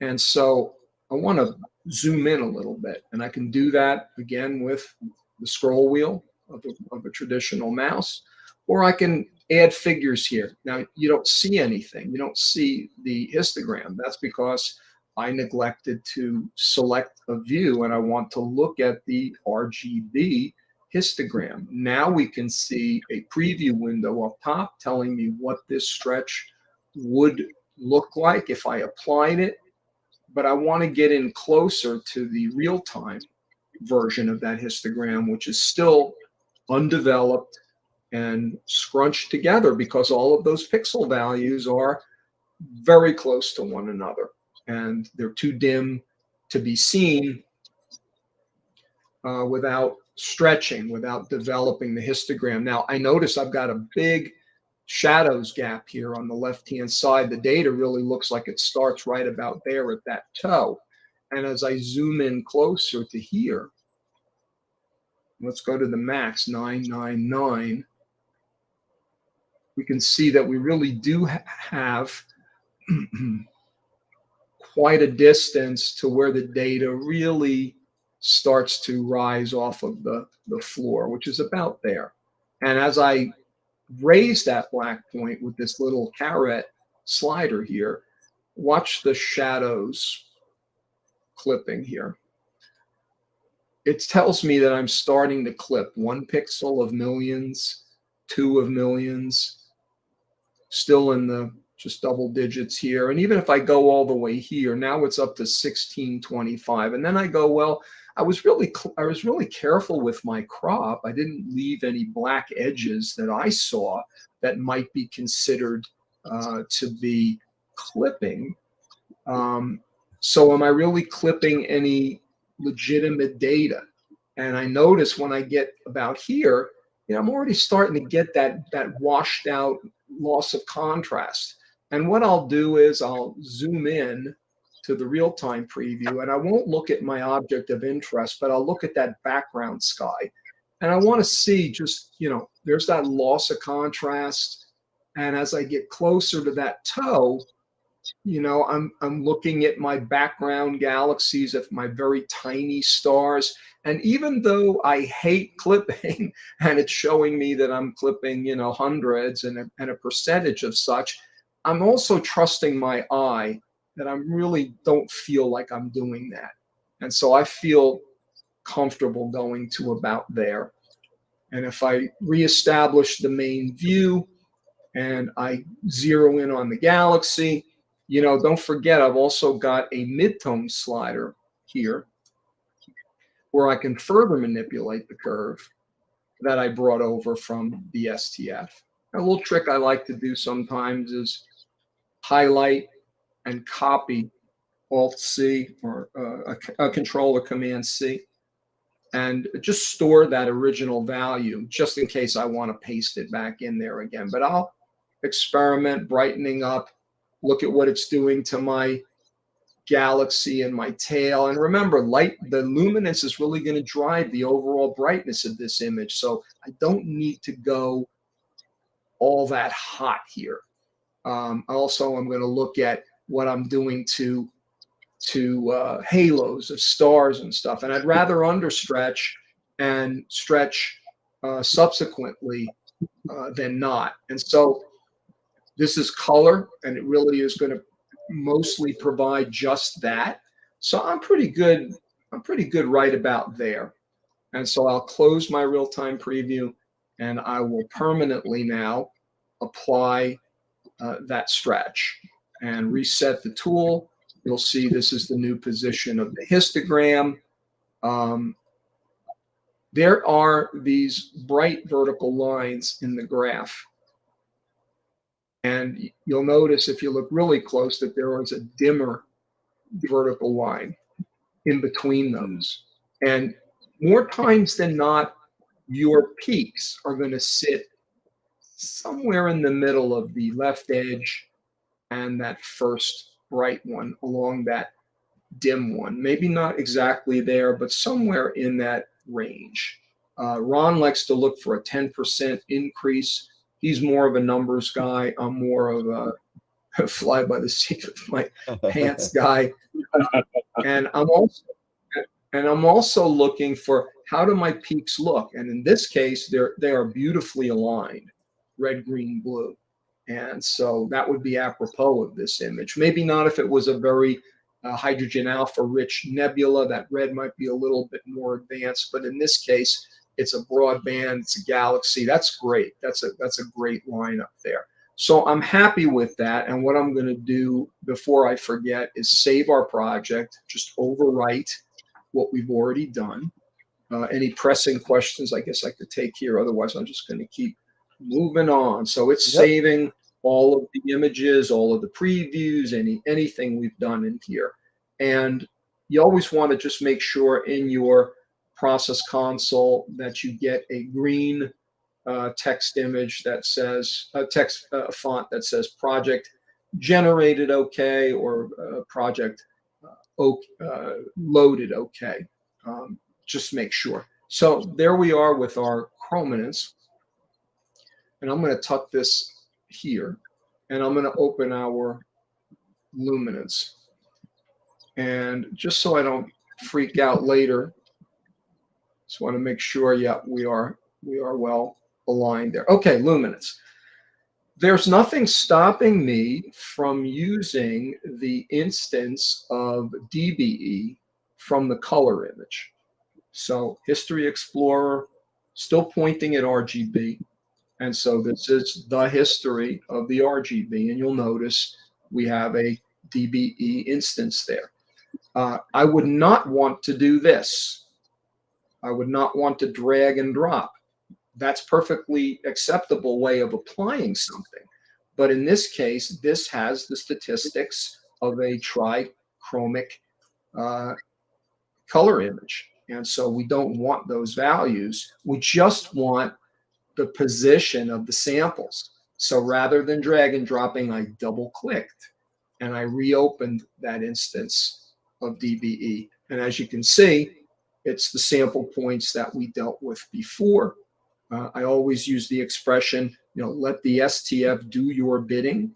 And so I want to zoom in a little bit, and I can do that again with the scroll wheel of a traditional mouse, or I can add figures here. Now you don't see anything. You don't see the histogram. That's because I neglected to select a view, and I want to look at the RGB histogram. Now we can see a preview window up top telling me what this stretch would look like if I applied it but I want to get in closer to the real-time version of that histogram, which is still undeveloped and scrunched together because all of those pixel values are very close to one another, and they're too dim to be seen without stretching, without developing the histogram. Now, I notice I've got a big shadows gap here on the left-hand side. The data really looks like it starts right about there at that toe. And as I zoom in closer to here, let's go to the max, 999. We can see that we really do have quite a distance to where the data really starts to rise off of the floor, which is about there. And as I raise that black point with this little caret slider here, watch the shadows clipping here. It tells me that I'm starting to clip 1 pixel of millions, 2 of millions, still in the just double digits here. And even if I go all the way here, now it's up to 1625. And then I go, well, I was really careful with my crop. I didn't leave any black edges that I saw that might be considered to be clipping. So am I really clipping any legitimate data? And I notice when I get about here, I'm already starting to get that washed out loss of contrast. And what I'll do is I'll zoom in to the real-time preview, and I won't look at my object of interest, but I'll look at that background sky. And I want to see just, there's that loss of contrast. And as I get closer to that toe, I'm looking at my background galaxies of my very tiny stars. And even though I hate clipping and it's showing me that I'm clipping, hundreds and a percentage of such, I'm also trusting my eye that I really don't feel like I'm doing that. And so I feel comfortable going to about there. And if I reestablish the main view and I zero in on the galaxy, don't forget, I've also got a midtone slider here where I can further manipulate the curve that I brought over from the STF. A little trick I like to do sometimes is highlight and copy Alt-C or a Control or Command-C and just store that original value just in case I want to paste it back in there again. But I'll experiment brightening up, look at what it's doing to my galaxy and my tail. And remember, the luminance is really going to drive the overall brightness of this image. So I don't need to go all that hot here. Also, I'm going to look at what I'm doing to halos of stars and stuff. And I'd rather understretch and stretch subsequently than not. And so this is color, and it really is going to mostly provide just that. So I'm pretty good right about there. And so I'll close my real-time preview, and I will permanently now apply that stretch and reset the tool. You'll see this is the new position of the histogram. There are these bright vertical lines in the graph. And you'll notice if you look really close that there is a dimmer vertical line in between those. And more times than not, your peaks are going to sit somewhere in the middle of the left edge and that first bright one along that dim one. Maybe not exactly there, but somewhere in that range. Ron likes to look for a 10% increase. He's more of a numbers guy. I'm more of a fly by the seat of my pants guy. And I'm also looking for how do my peaks look? And in this case, they are beautifully aligned, red, green, blue. And so that would be apropos of this image. Maybe not if it was a very hydrogen alpha rich nebula. That red might be a little bit more advanced, but in this case, it's a broadband, it's a galaxy. That's great. That's a great lineup there. So I'm happy with that. And what I'm going to do before I forget is save our project, just overwrite what we've already done. Any pressing questions, I guess I could take here. Otherwise, I'm just going to keep moving on. So it's saving all of the images, all of the previews, anything we've done in here. And you always want to just make sure in your process console that you get a green text image that says text font that says project generated okay, or project loaded okay. Just make sure. So there we are with our chrominance. And I'm going to tuck this here, and I'm going to open our luminance. And just so I don't freak out later, just want to make sure, yeah, we are well aligned there. Okay, luminance. There's nothing stopping me from using the instance of DBE from the color image. So History Explorer, still pointing at RGB. And so this is the history of the RGB. And you'll notice we have a DBE instance there. I would not want to do this. I would not want to drag and drop. That's perfectly acceptable way of applying something. But in this case, this has the statistics of a trichromic color image. And so we don't want those values. We just want the position of the samples. So rather than drag and dropping, I double clicked and I reopened that instance of DBE. And as you can see, it's the sample points that we dealt with before. I always use the expression, let the STF do your bidding.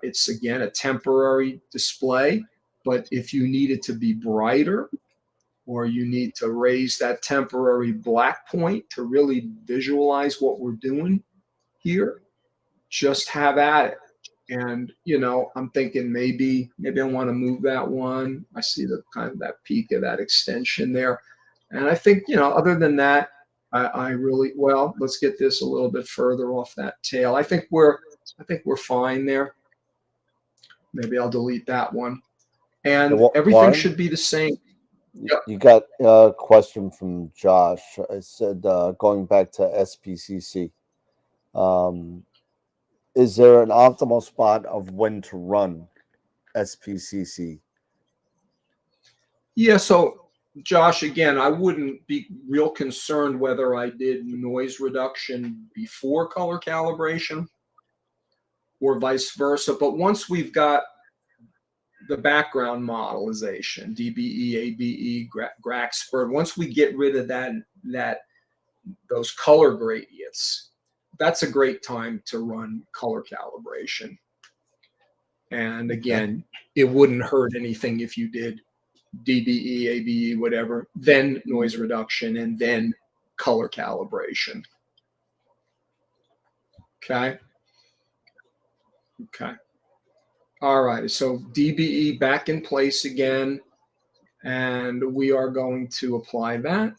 It's, again, a temporary display, but if you need it to be brighter, or you need to raise that temporary black point to really visualize what we're doing here, just have at it. And, I'm thinking maybe I want to move that one. I see the kind of that peak of that extension there. And I think, other than that, I really, well, let's get this a little bit further off that tail. I think we're fine there. Maybe I'll delete that one. And everything Warren? should be the same. Yep. You got a question from Josh. I said, going back to SPCC, is there an optimal spot of when to run SPCC? Yeah, so Josh, again, I wouldn't be real concerned whether I did noise reduction before color calibration or vice versa. But once we've got the background modelization, DBE, ABE, Graxford, once we get rid of those color gradients, that's a great time to run color calibration. And again, it wouldn't hurt anything if you did DBE, ABE, whatever, then noise reduction, and then color calibration. Okay. All right, so DBE back in place again, and we are going to apply that.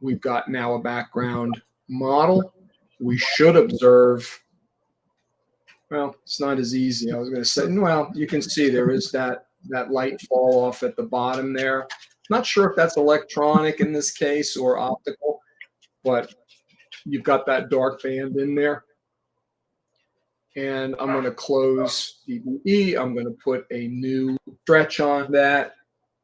We've got now a background model. We should observe, well, it's not as easy. I was going to say, well, you can see there is that light fall off at the bottom there. Not sure if that's electronic in this case or optical, but you've got that dark band in there. And I'm going to close DBE. I'm going to put a new stretch on that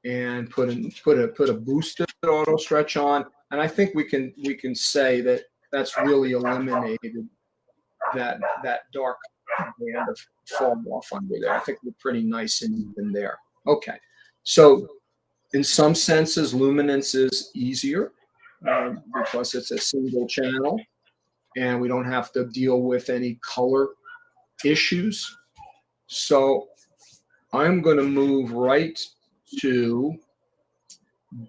and put a boosted auto stretch on. And I think we can say that that's really eliminated that dark band of fall off under there. I think we're pretty nice and even there. Okay, so in some senses, luminance is easier because it's a single channel, and we don't have to deal with any color issues. So I'm going to move right to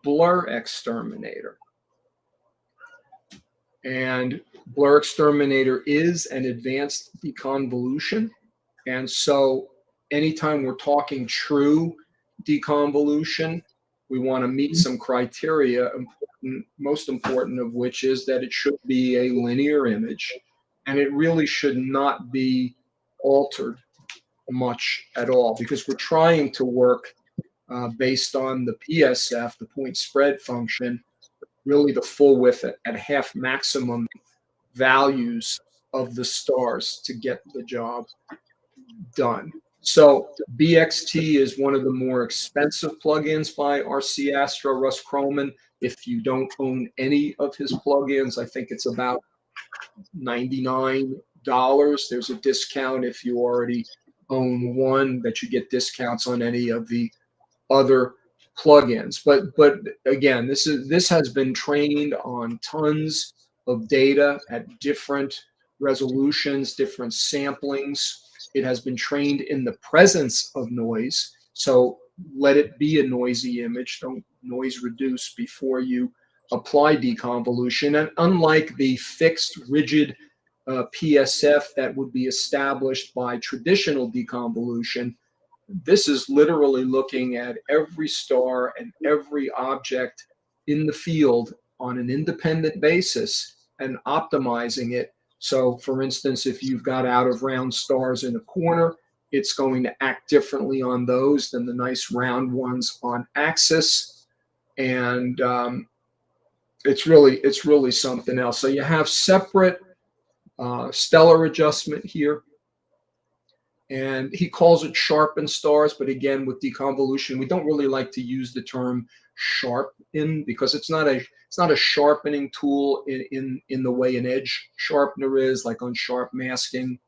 Blur Exterminator. And Blur Exterminator is an advanced deconvolution. And so anytime we're talking true deconvolution, we want to meet some criteria, most important of which is that it should be a linear image and it really should not be altered much at all, because we're trying to work based on the PSF, the point spread function, really the full width at half maximum values of the stars to get the job done. So BXT is one of the more expensive plugins by RC Astro, Russ Croman. If you don't own any of his plugins, I think it's about $99. There's a discount if you already own one, that you get discounts on any of the other plugins. But again, this has been trained on tons of data at different resolutions, different samplings. It has been trained in the presence of noise. So let it be a noisy image. Don't noise reduce before you apply deconvolution. And unlike the fixed, rigid PSF that would be established by traditional deconvolution, this is literally looking at every star and every object in the field on an independent basis and optimizing it. So, for instance, if you've got out of round stars in a corner, it's going to act differently on those than the nice round ones on axis. And it's really something else. So you have separate stellar adjustment here. And he calls it sharpen stars, but again, with deconvolution, we don't really like to use the term sharpen, because it's not a sharpening tool in the way an edge sharpener is, like on sharp masking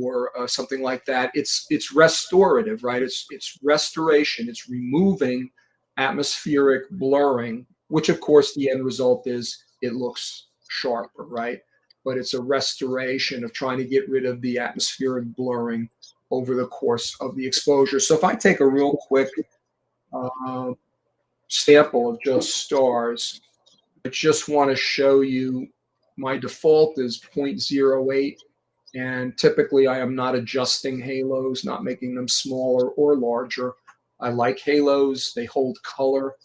or something like that. It's restorative, right? It's restoration. It's removing atmospheric blurring, which of course the end result is it looks sharper, right? But it's a restoration of trying to get rid of the atmospheric blurring over the course of the exposure. So if I take a real quick sample of just stars, I just want to show you my default is 0.08, and typically I am not adjusting halos, not making them smaller or larger. I like halos, they hold color,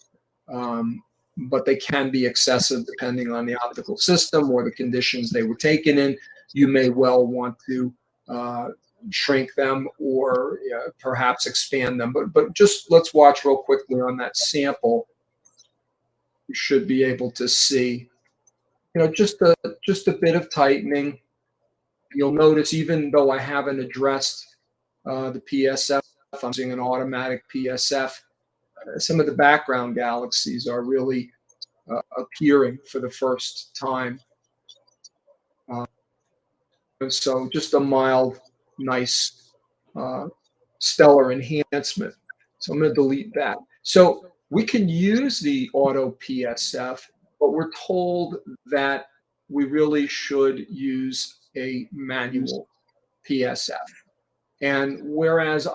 but they can be excessive depending on the optical system or the conditions they were taken in. You may well want to shrink them or perhaps expand them. But just let's watch real quickly on that sample. You should be able to see, just a bit of tightening. You'll notice, even though I haven't addressed the PSF, I'm using an automatic PSF. Some of the background galaxies are really appearing for the first time. And so just a mild, nice stellar enhancement. So I'm going to delete that. So we can use the auto PSF, but we're told that we really should use a manual PSF. And whereas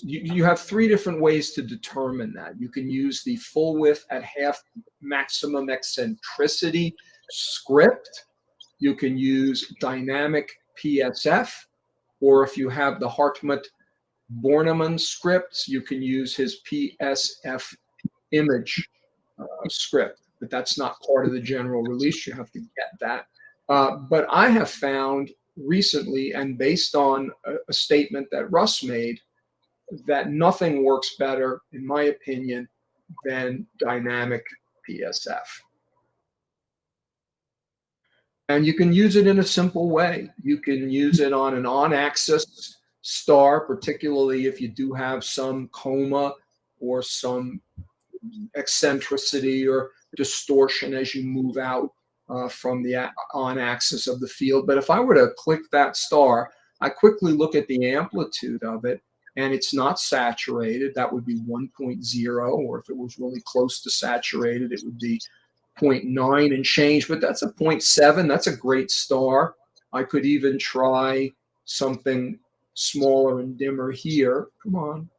you have three different ways to determine that. You can use the full width at half maximum eccentricity script. You can use dynamic PSF, or if you have the Hartmut-Bornemann scripts, you can use his PSF image script. But that's not part of the general release. You have to get that. But I have found recently, and based on a statement that Russ made, that nothing works better, in my opinion, than dynamic PSF. And you can use it in a simple way. You can use it on an on-axis star, particularly if you do have some coma or some eccentricity or distortion as you move out from the on-axis of the field. But if I were to click that star, I quickly look at the amplitude of it, and it's not saturated. That would be 1.0, or if it was really close to saturated, it would be 0.9 and change, but that's a 0.7. That's a great star. I could even try something smaller and dimmer here. Come on.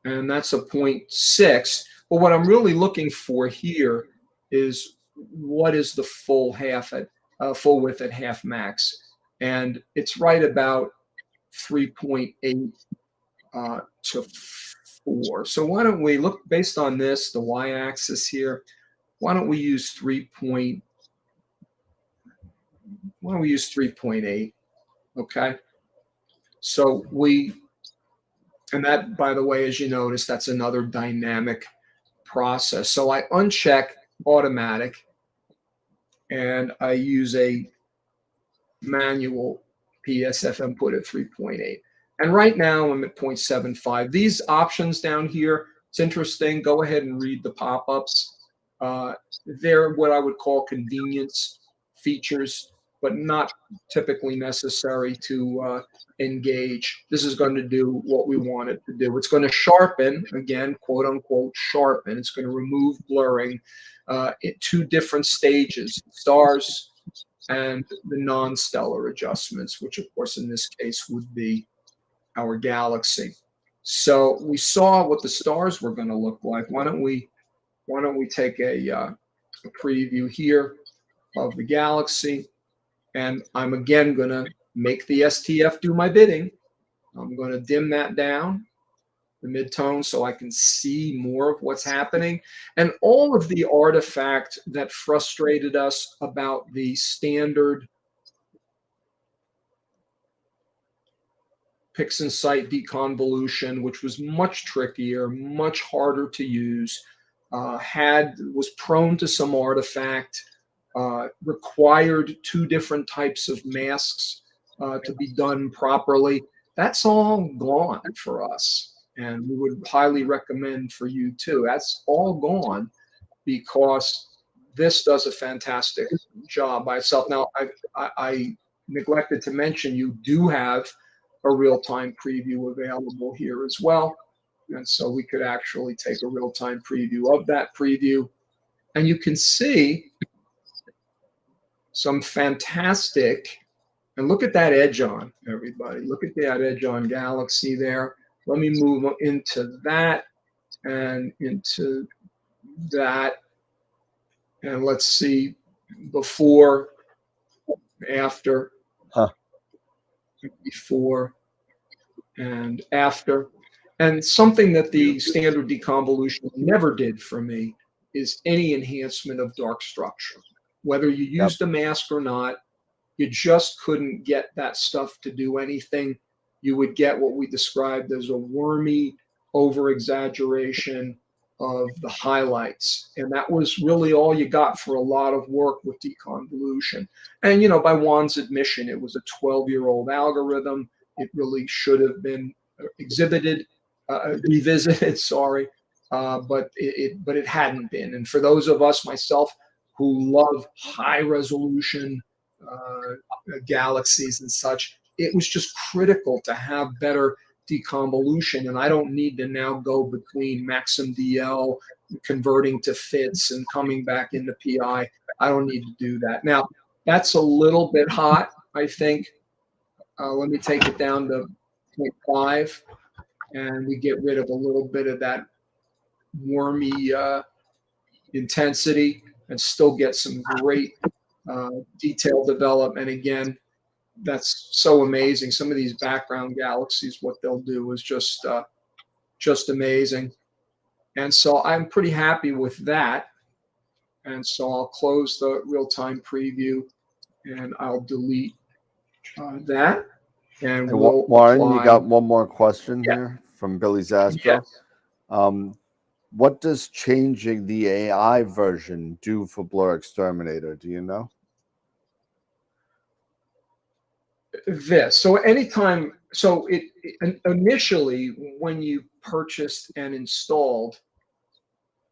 And that's a 0.6. But what I'm really looking for here is what is the full width at half max, and it's right about 3.8 to 4. So why don't we look based on this, the y-axis here? Why don't we use 3.8 why don't we use 3.8? Okay. So and that, by the way, as you notice, that's another dynamic process. So I uncheck automatic and I use a manual PSF input at 3.8. And right now I'm at 0.75. These options down here, it's interesting. Go ahead and read the pop-ups. They're what I would call convenience features, but not typically necessary to engage. This is going to do what we want it to do. It's going to sharpen, again, quote unquote, sharpen. It's going to remove blurring at 2 different stages, stars and the non-stellar adjustments, which of course in this case would be our galaxy. So we saw what the stars were going to look like. Why don't we take a preview here of the galaxy, and I'm again going to make the STF do my bidding. I'm going to dim that down, the midtone, so I can see more of what's happening. And all of the artifact that frustrated us about the standard Pixinsight deconvolution, which was much trickier, much harder to use, was prone to some artifact, required 2 different types of masks to be done properly. That's all gone for us, and we would highly recommend for you too. That's all gone because this does a fantastic job by itself. Now, I neglected to mention you do have a real-time preview available here as well. And so we could actually take a real-time preview of that preview. And you can see some fantastic, and look at that edge on, everybody. Look at that edge on galaxy there. Let me move into that and into that. And let's see before, after. Before and after. And something that the standard deconvolution never did for me is any enhancement of dark structure. Whether you used a mask or not, you just couldn't get that stuff to do anything. You would get what we described as a wormy over-exaggeration of the highlights. And that was really all you got for a lot of work with deconvolution. And, you know, by Juan's admission, it was a 12-year-old algorithm. It really should have been revisited, sorry, but it hadn't been. And for those of us, myself, who love high-resolution galaxies and such, it was just critical to have better deconvolution, and I don't need to now go between maxim DL, converting to fits, and coming back into PI. I don't need to do that. Now, that's a little bit hot, I think. Let me take it down to 0.5, and we get rid of a little bit of that wormy intensity and still get some great detail development. Again, that's so amazing. Some of these background galaxies, what they'll do is just amazing. And so I'm pretty happy with that. And so I'll close the real-time preview and I'll delete that. And we'll Warren, apply. you got one more question here from Billy's Astro. Yes. What does changing the AI version do for Blur Exterminator? Do you know? This. So anytime, so it initially when you purchased and installed,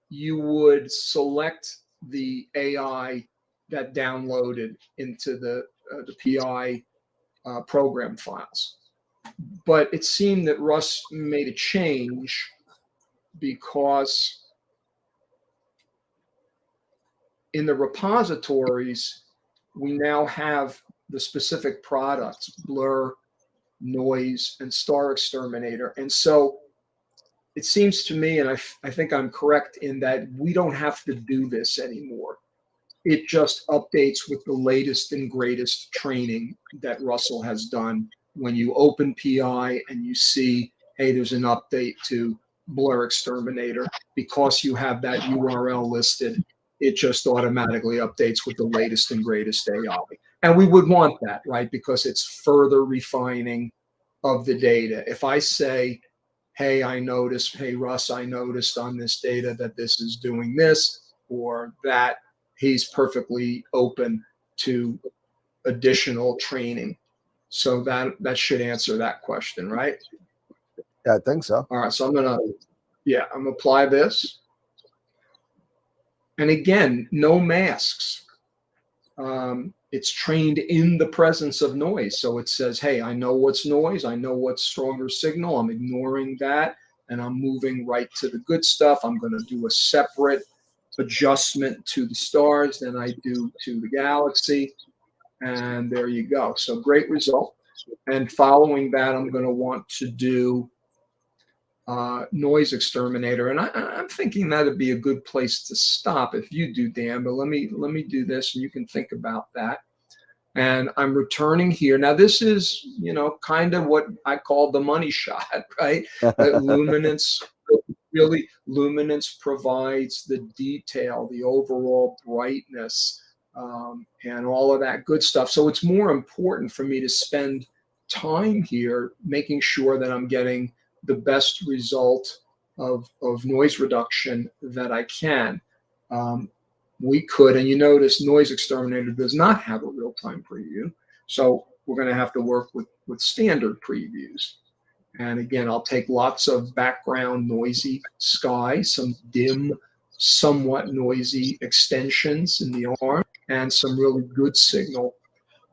you would select the AI that downloaded into the PI program files. But it seemed that Russ made a change because in the repositories, we now have the specific products, Blur, Noise, and Star Exterminator. And so it seems to me, and I think I'm correct in that we don't have to do this anymore. It just updates with the latest and greatest training that Russell has done. When you open PI and you see, hey, there's an update to Blur Exterminator, because you have that URL listed, it just automatically updates with the latest and greatest AI. And we would want that, right? Because it's further refining of the data. If I say, hey, hey, Russ, I noticed on this data that this is doing this or that, he's perfectly open to additional training. So that should answer that question, right? Yeah, I think so. All right, so I'm gonna apply this. And again, no masks. It's trained in the presence of noise. So it says, hey, I know what's noise. I know what's stronger signal. I'm ignoring that. And I'm moving right to the good stuff. I'm going to do a separate adjustment to the stars than I do to the galaxy. And there you go. So great result. And following that, I'm going to want to do noise exterminator. And I'm thinking that'd be a good place to stop if you do, Dan, but let me do this and you can think about that. And I'm returning here. Now this is, kind of what I call the money shot, right? Luminance, really, luminance provides the detail, the overall brightness, and all of that good stuff. So it's more important for me to spend time here making sure that I'm getting the best result of noise reduction that I can. We could, and you notice Noise Exterminator does not have a real-time preview, so we're going to have to work with standard previews. And again, I'll take lots of background noisy sky, some dim, somewhat noisy extensions in the arm, and some really good signal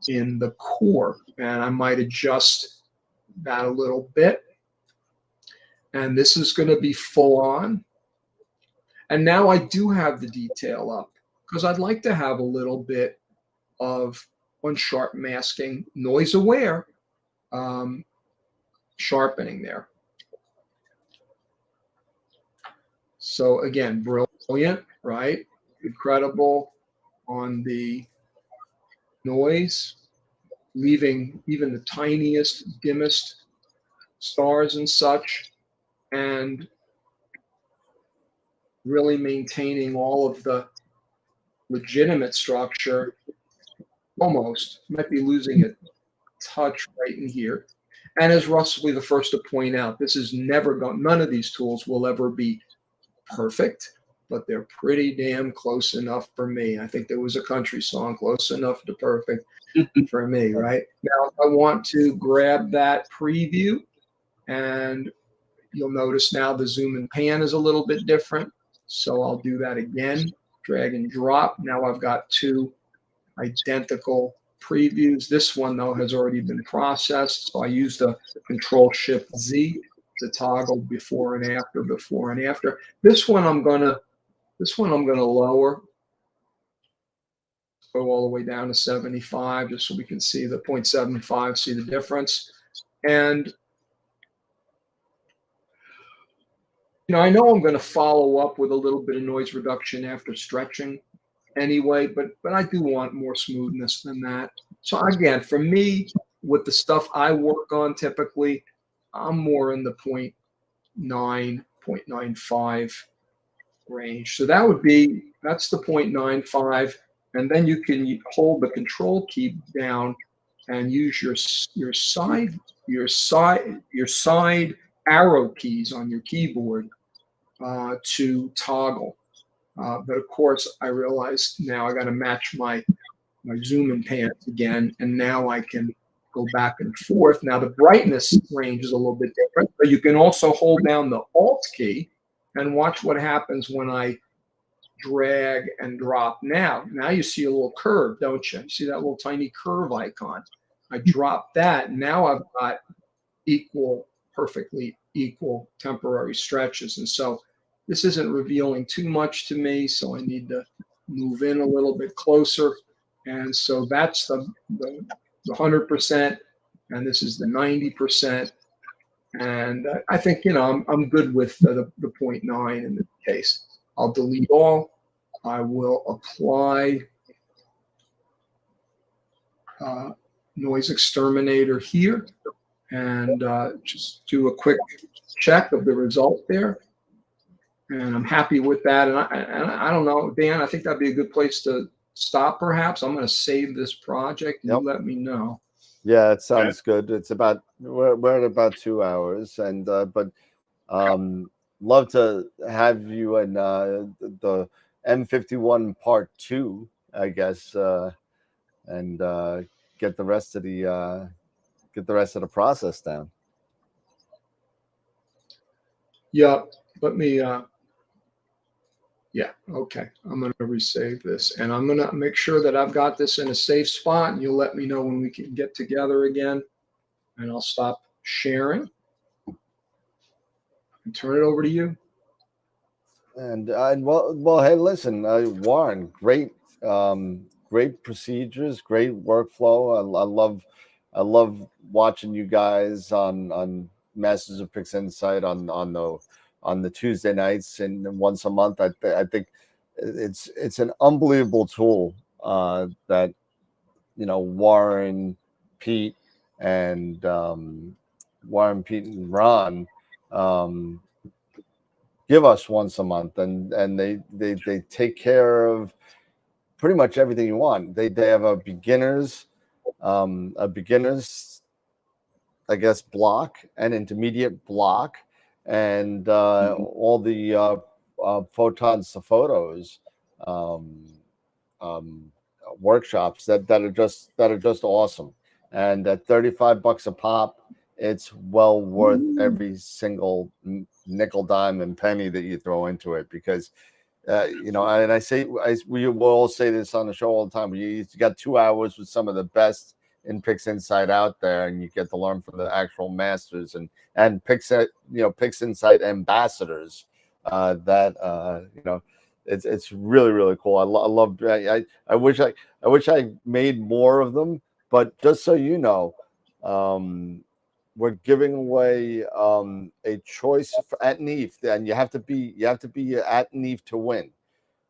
in the core. And I might adjust that a little bit. And this is going to be full on. And now I do have the detail up because I'd like to have a little bit of unsharp masking, noise aware, sharpening there. So again, brilliant, right? Incredible on the noise, leaving even the tiniest, dimmest stars and such, and really maintaining all of the legitimate structure. Almost might be losing a touch right in here. And as Russ will be the first to point out, this is never going, none of these tools will ever be perfect, but they're pretty damn close enough for me. I think there was a country song, Close Enough to Perfect, for me, right? Now, I want to grab that preview, and you'll notice now the zoom and pan is a little bit different. So I'll do that again, drag and drop. Now I've got two identical previews. This one, though, has already been processed. So I used a Control-Shift-Z to toggle before and after, before and after. This one I'm gonna lower, go all the way down to 75, just so we can see the 0.75, see the difference. And I know I'm going to follow up with a little bit of noise reduction after stretching anyway, but I do want more smoothness than that. So again, for me, with the stuff I work on typically, I'm more in the 0.9, 0.95 range. So that's the 0.95, and then you can hold the control key down and use your side arrow keys on your keyboard to toggle. But of course, I realize now I got to match my zoom and pan again, and now I can go back and forth. Now the brightness range is a little bit different, but you can also hold down the Alt key and watch what happens when I drag and drop. Now you see a little curve, don't you? You see that little tiny curve icon? I drop that. Now I've got perfectly equal temporary stretches. And so this isn't revealing too much to me, so I need to move in a little bit closer. And so that's the 100%, and this is the 90%. And I think, I'm good with the 0.9 in this case. I'll delete all. I will apply noise exterminator here, and just do a quick check of the result there. And I'm happy with that. And I don't know, Dan, I think that'd be a good place to stop perhaps? I'm going to save this project. You Yep. let me know. Yeah, it sounds good. It's about we're at about 2 hours, and but love to have you in the M51 Part 2, I guess, and get the rest of the process down. Yeah, let me. Yeah, okay. I'm going to resave this, and I'm going to make sure that I've got this in a safe spot, and you'll let me know when we can get together again, and I'll stop sharing and turn it over to you. And well, hey, listen, Warren, great procedures, great workflow. I love watching you guys on Masters of Pixinsight on the Tuesday nights and once a month. I think it's an unbelievable tool that Warren, Pete, and Ron give us once a month, and they take care of pretty much everything you want. They have a beginners I guess block, an intermediate block, and all the photons to photos workshops that are just awesome. And at $35 a pop, it's well worth every single nickel, dime, and penny that you throw into it, because and we will all say this on the show all the time. You got 2 hours with some of the best in Pixinsight out there, and you get to learn from the actual masters and Pixinsight ambassadors. It's really, really cool. I love. I wish I made more of them, but just so you know, we're giving away a choice at NEEF, and you have to be at NEEF to win.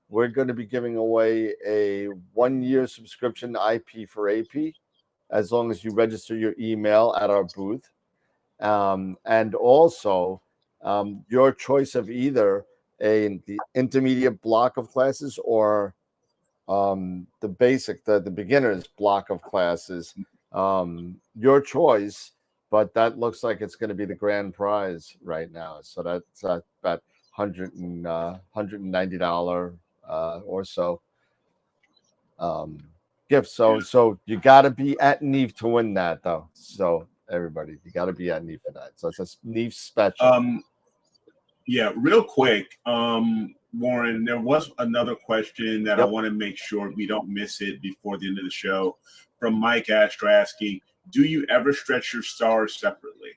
We're going to be giving away a 1-year subscription to IP4AP, as long as you register your email at our booth, and also your choice of either the intermediate block of classes or the beginners block of classes. Your choice. But that looks like it's going to be the grand prize right now. So that's about $190 or so gift. So you got to be at NEEF to win that, though. So everybody, you got to be at NEEF for that. So it's a NEEF special. Yeah, real quick, Warren, there was another question that I want to make sure we don't miss it before the end of the show, from Mike Astro asking, do you ever stretch your stars separately?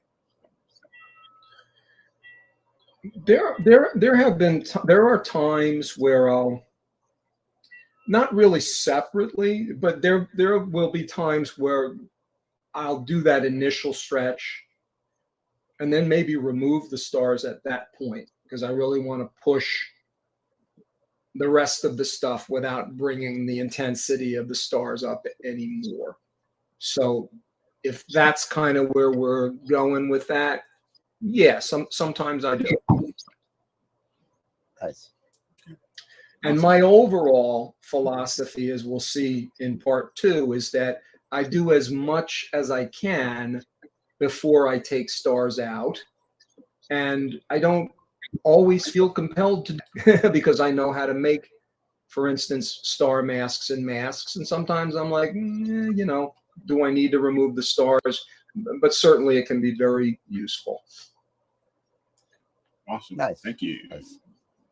There are times where I'll, not really separately, but there will be times where I'll do that initial stretch and then maybe remove the stars at that point, because I really want to push the rest of the stuff without bringing the intensity of the stars up anymore. So if that's kind of where we're going with that, yeah, sometimes I do. Nice. And my overall philosophy, as we'll see in part 2, is that I do as much as I can before I take stars out. And I don't always feel compelled to, because I know how to make, for instance, star masks and masks. And sometimes I'm like, do I need to remove the stars? But certainly it can be very useful. Awesome. Nice. Thank you. Nice.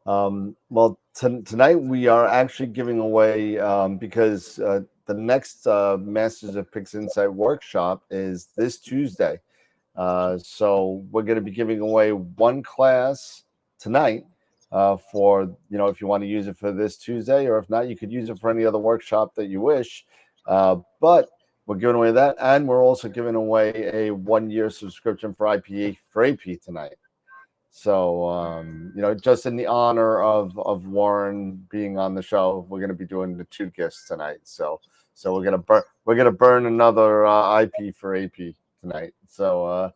Well, tonight we are actually giving away, because the next Masters of Pixinsight workshop is this Tuesday. So we're going to be giving away one class tonight for, if you want to use it for this Tuesday, or if not, you could use it for any other workshop that you wish. But we're giving away that, and we're also giving away a 1-year subscription for IP4AP tonight. So, just in the honor of Warren being on the show, we're going to be doing the 2 gifts tonight. So we're going to burn another IP4AP tonight. So,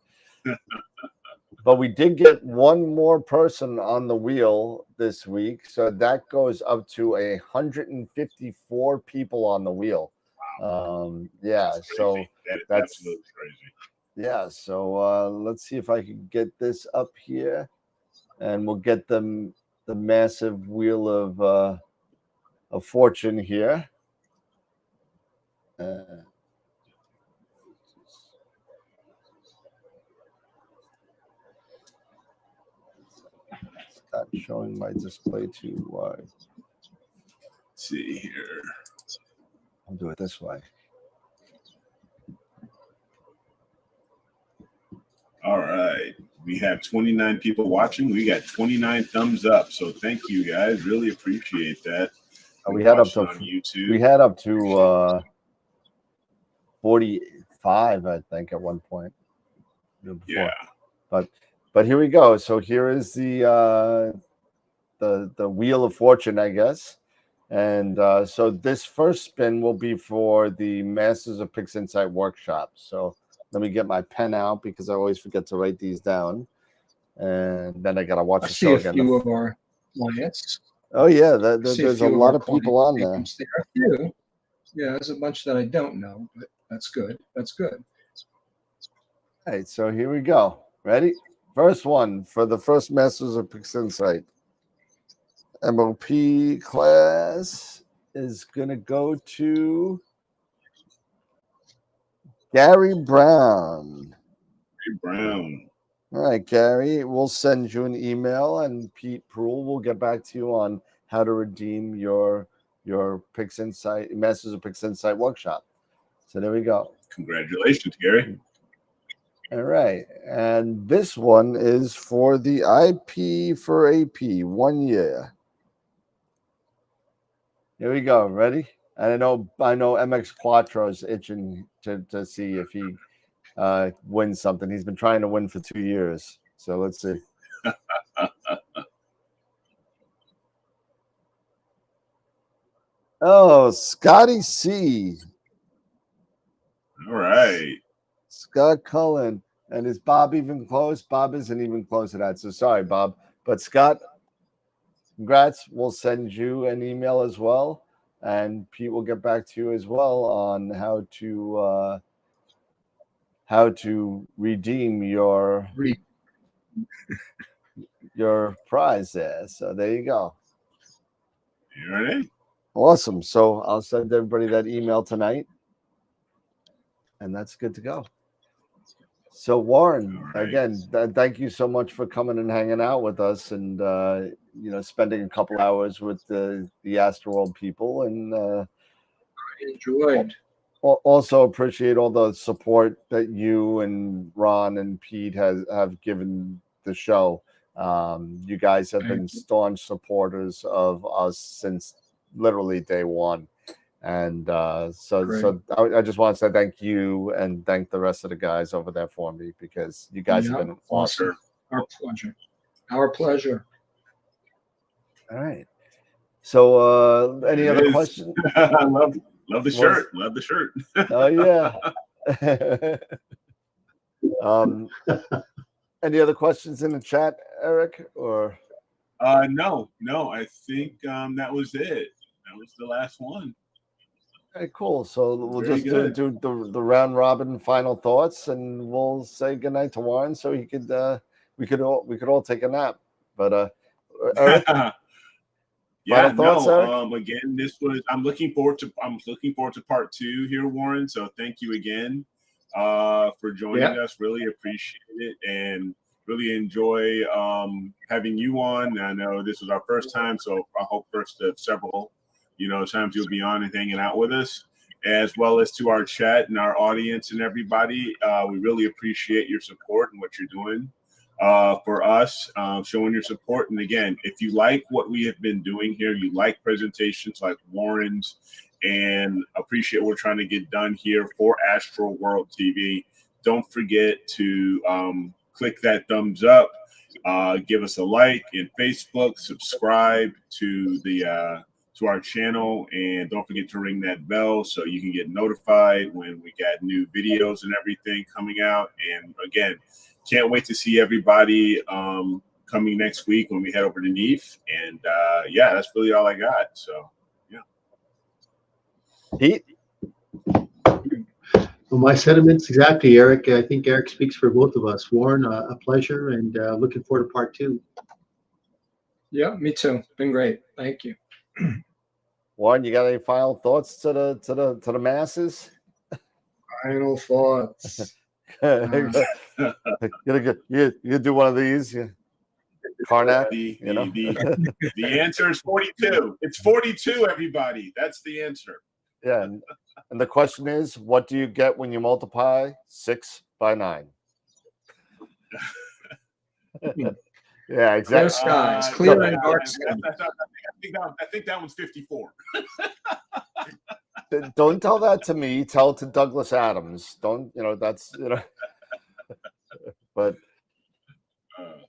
But we did get one more person on the wheel this week, so that goes up to 154 people on the wheel. Yeah, so that's absolutely crazy. Yeah, so let's see if I can get this up here, and we'll get the massive wheel of fortune here. It's not showing my display too wide. Let's see here. I'll do it this way. All right. We have 29 people watching. We got 29 thumbs up. So thank you guys. Really appreciate that. We had up to on YouTube. We had up to 45, I think, at one point. Yeah. But here we go. So here is the wheel of fortune, I guess. And so this first spin will be for the Masters of Pixinsight workshop. So let me get my pen out because I always forget to write these down. And then I got to watch the show again. I see a few of our clients. Oh, yeah. There's a lot of people on there. A few. Yeah, there's a bunch that I don't know, but that's good. That's good. All right, so here we go. Ready? First one for the first Masters of Pixinsight. MOP class is going to go to Gary Brown. Gary Brown. All right, Gary, we'll send you an email, and Pete Proul will get back to you on how to redeem your Pixinsight Masters of Pixinsight workshop. So there we go. Congratulations, Gary. All right, and this one is for the IP4AP 1 year. Here we go. Ready? And I know MX Quattro is itching to see if he wins something. He's been trying to win for 2 years. So let's see. Oh, Scotty C. All right. Scott Cullen. And is Bob even close? Bob isn't even close to that. So sorry, Bob. But Scott, congrats. We'll send you an email as well. And Pete will get back to you as well on how to redeem your prize there. So there you go. You ready? Awesome. So I'll send everybody that email tonight. And that's good to go. So Warren, again, thank you so much for coming and hanging out with us, and spending a couple hours with the AstroWorld people, and I enjoyed. Also appreciate all the support that you and Ron and Pete have given the show. You guys have been staunch supporters of us since literally day one. And so I just want to say thank you and thank the rest of the guys over there for me, because you guys have been awesome. Our pleasure. Our pleasure. All right. So any other questions? I love the shirt. Love the shirt. Oh yeah. Any other questions in the chat, Eric? Or no. I think that was it. That was the last one. Okay, cool. So we'll just do the round robin final thoughts, and we'll say goodnight to Warren so he could we could all take a nap. But Eric, yeah, thoughts, no. Again, I'm looking forward to part 2 here, Warren. So thank you again for joining us. Really appreciate it, and really enjoy having you on. I know this was our first time, so I hope first of several times you'll be on and hanging out with us, as well as to our chat and our audience and everybody. We really appreciate your support and what you're doing for us, showing your support. And again, if you like what we have been doing here, you like presentations like Warren's, and appreciate what we're trying to get done here for AstroWorld TV, don't forget to click that thumbs up, give us a like in Facebook, subscribe to our channel, and don't forget to ring that bell so you can get notified when we got new videos and everything coming out. And again, can't wait to see everybody coming next week when we head over to NEAF. And yeah, that's really all I got. So yeah. Pete? Well, my sentiments exactly, Eric. I think Eric speaks for both of us. Warren, a pleasure, and looking forward to part 2. Yeah, me too. Been great. Thank you. Warren, you got any final thoughts to the masses? Final thoughts. You do one of these, Karnak. The answer is 42. It's 42, everybody. That's the answer. Yeah, and the question is, what do you get when you multiply 6 by 9? Yeah, exactly. Clear skies, clear and dark skies. I think that one's 54. Don't tell that to me. Tell it to Douglas Adams. Don't, that's, but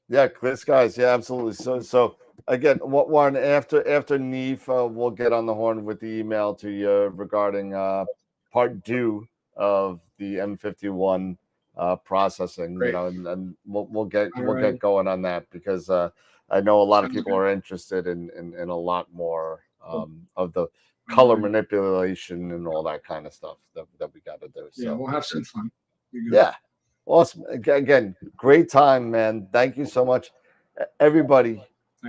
yeah, clear skies. Yeah, absolutely. So again, Warren, after NEAF, we'll get on the horn with the email to you regarding part 2 of the M51 processing. Great. And we'll get going on that, because I know a lot of people are interested in a lot more of the color manipulation and all that kind of stuff that we got to do. So yeah, we'll have some fun. Yeah. Awesome. Again, great time, man. Thank you so much. Everybody,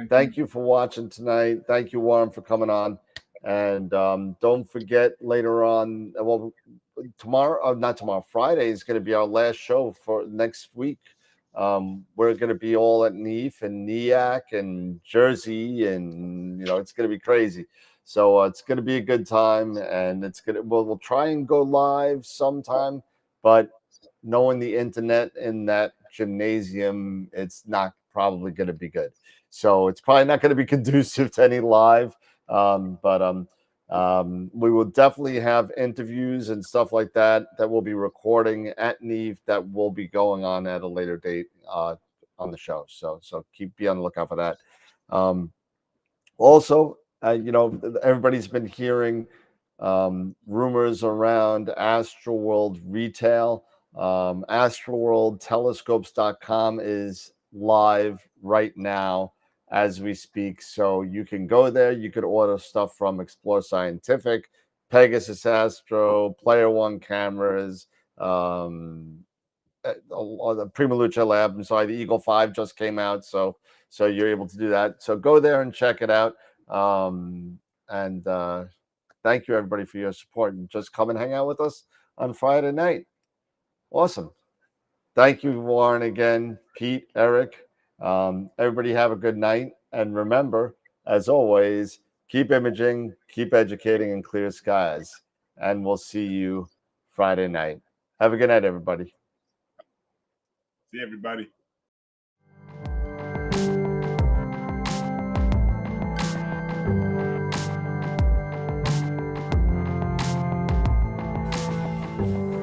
thank you for watching tonight. Thank you, Warren, for coming on. And don't forget, later on, well, Friday is going to be our last show for next week. We're going to be all at NEAF and NEAC and Jersey, and it's going to be crazy. So it's going to be a good time, and we'll try and go live sometime, but knowing the internet in that gymnasium, it's not probably going to be good. So it's probably not going to be conducive to any live. But we will definitely have interviews and stuff like that we'll be recording at NEAF that will be going on at a later date on the show. So be on the lookout for that. Also, everybody's been hearing rumors around AstroWorld retail. AstroWorldTelescopes.com is live right now as we speak, so you can go there. You could order stuff from Explore Scientific, Pegasus Astro, Player One cameras, the Primaluce lab. I'm sorry, the Eagle 5 just came out, so you're able to do that. So go there and check it out. And thank you, everybody, for your support, and just come and hang out with us on Friday night. Awesome. Thank you, Warren, again, Pete, Eric. Everybody have a good night. And remember, as always, keep imaging, keep educating, and clear skies. And we'll see you Friday night. Have a good night, everybody. See everybody.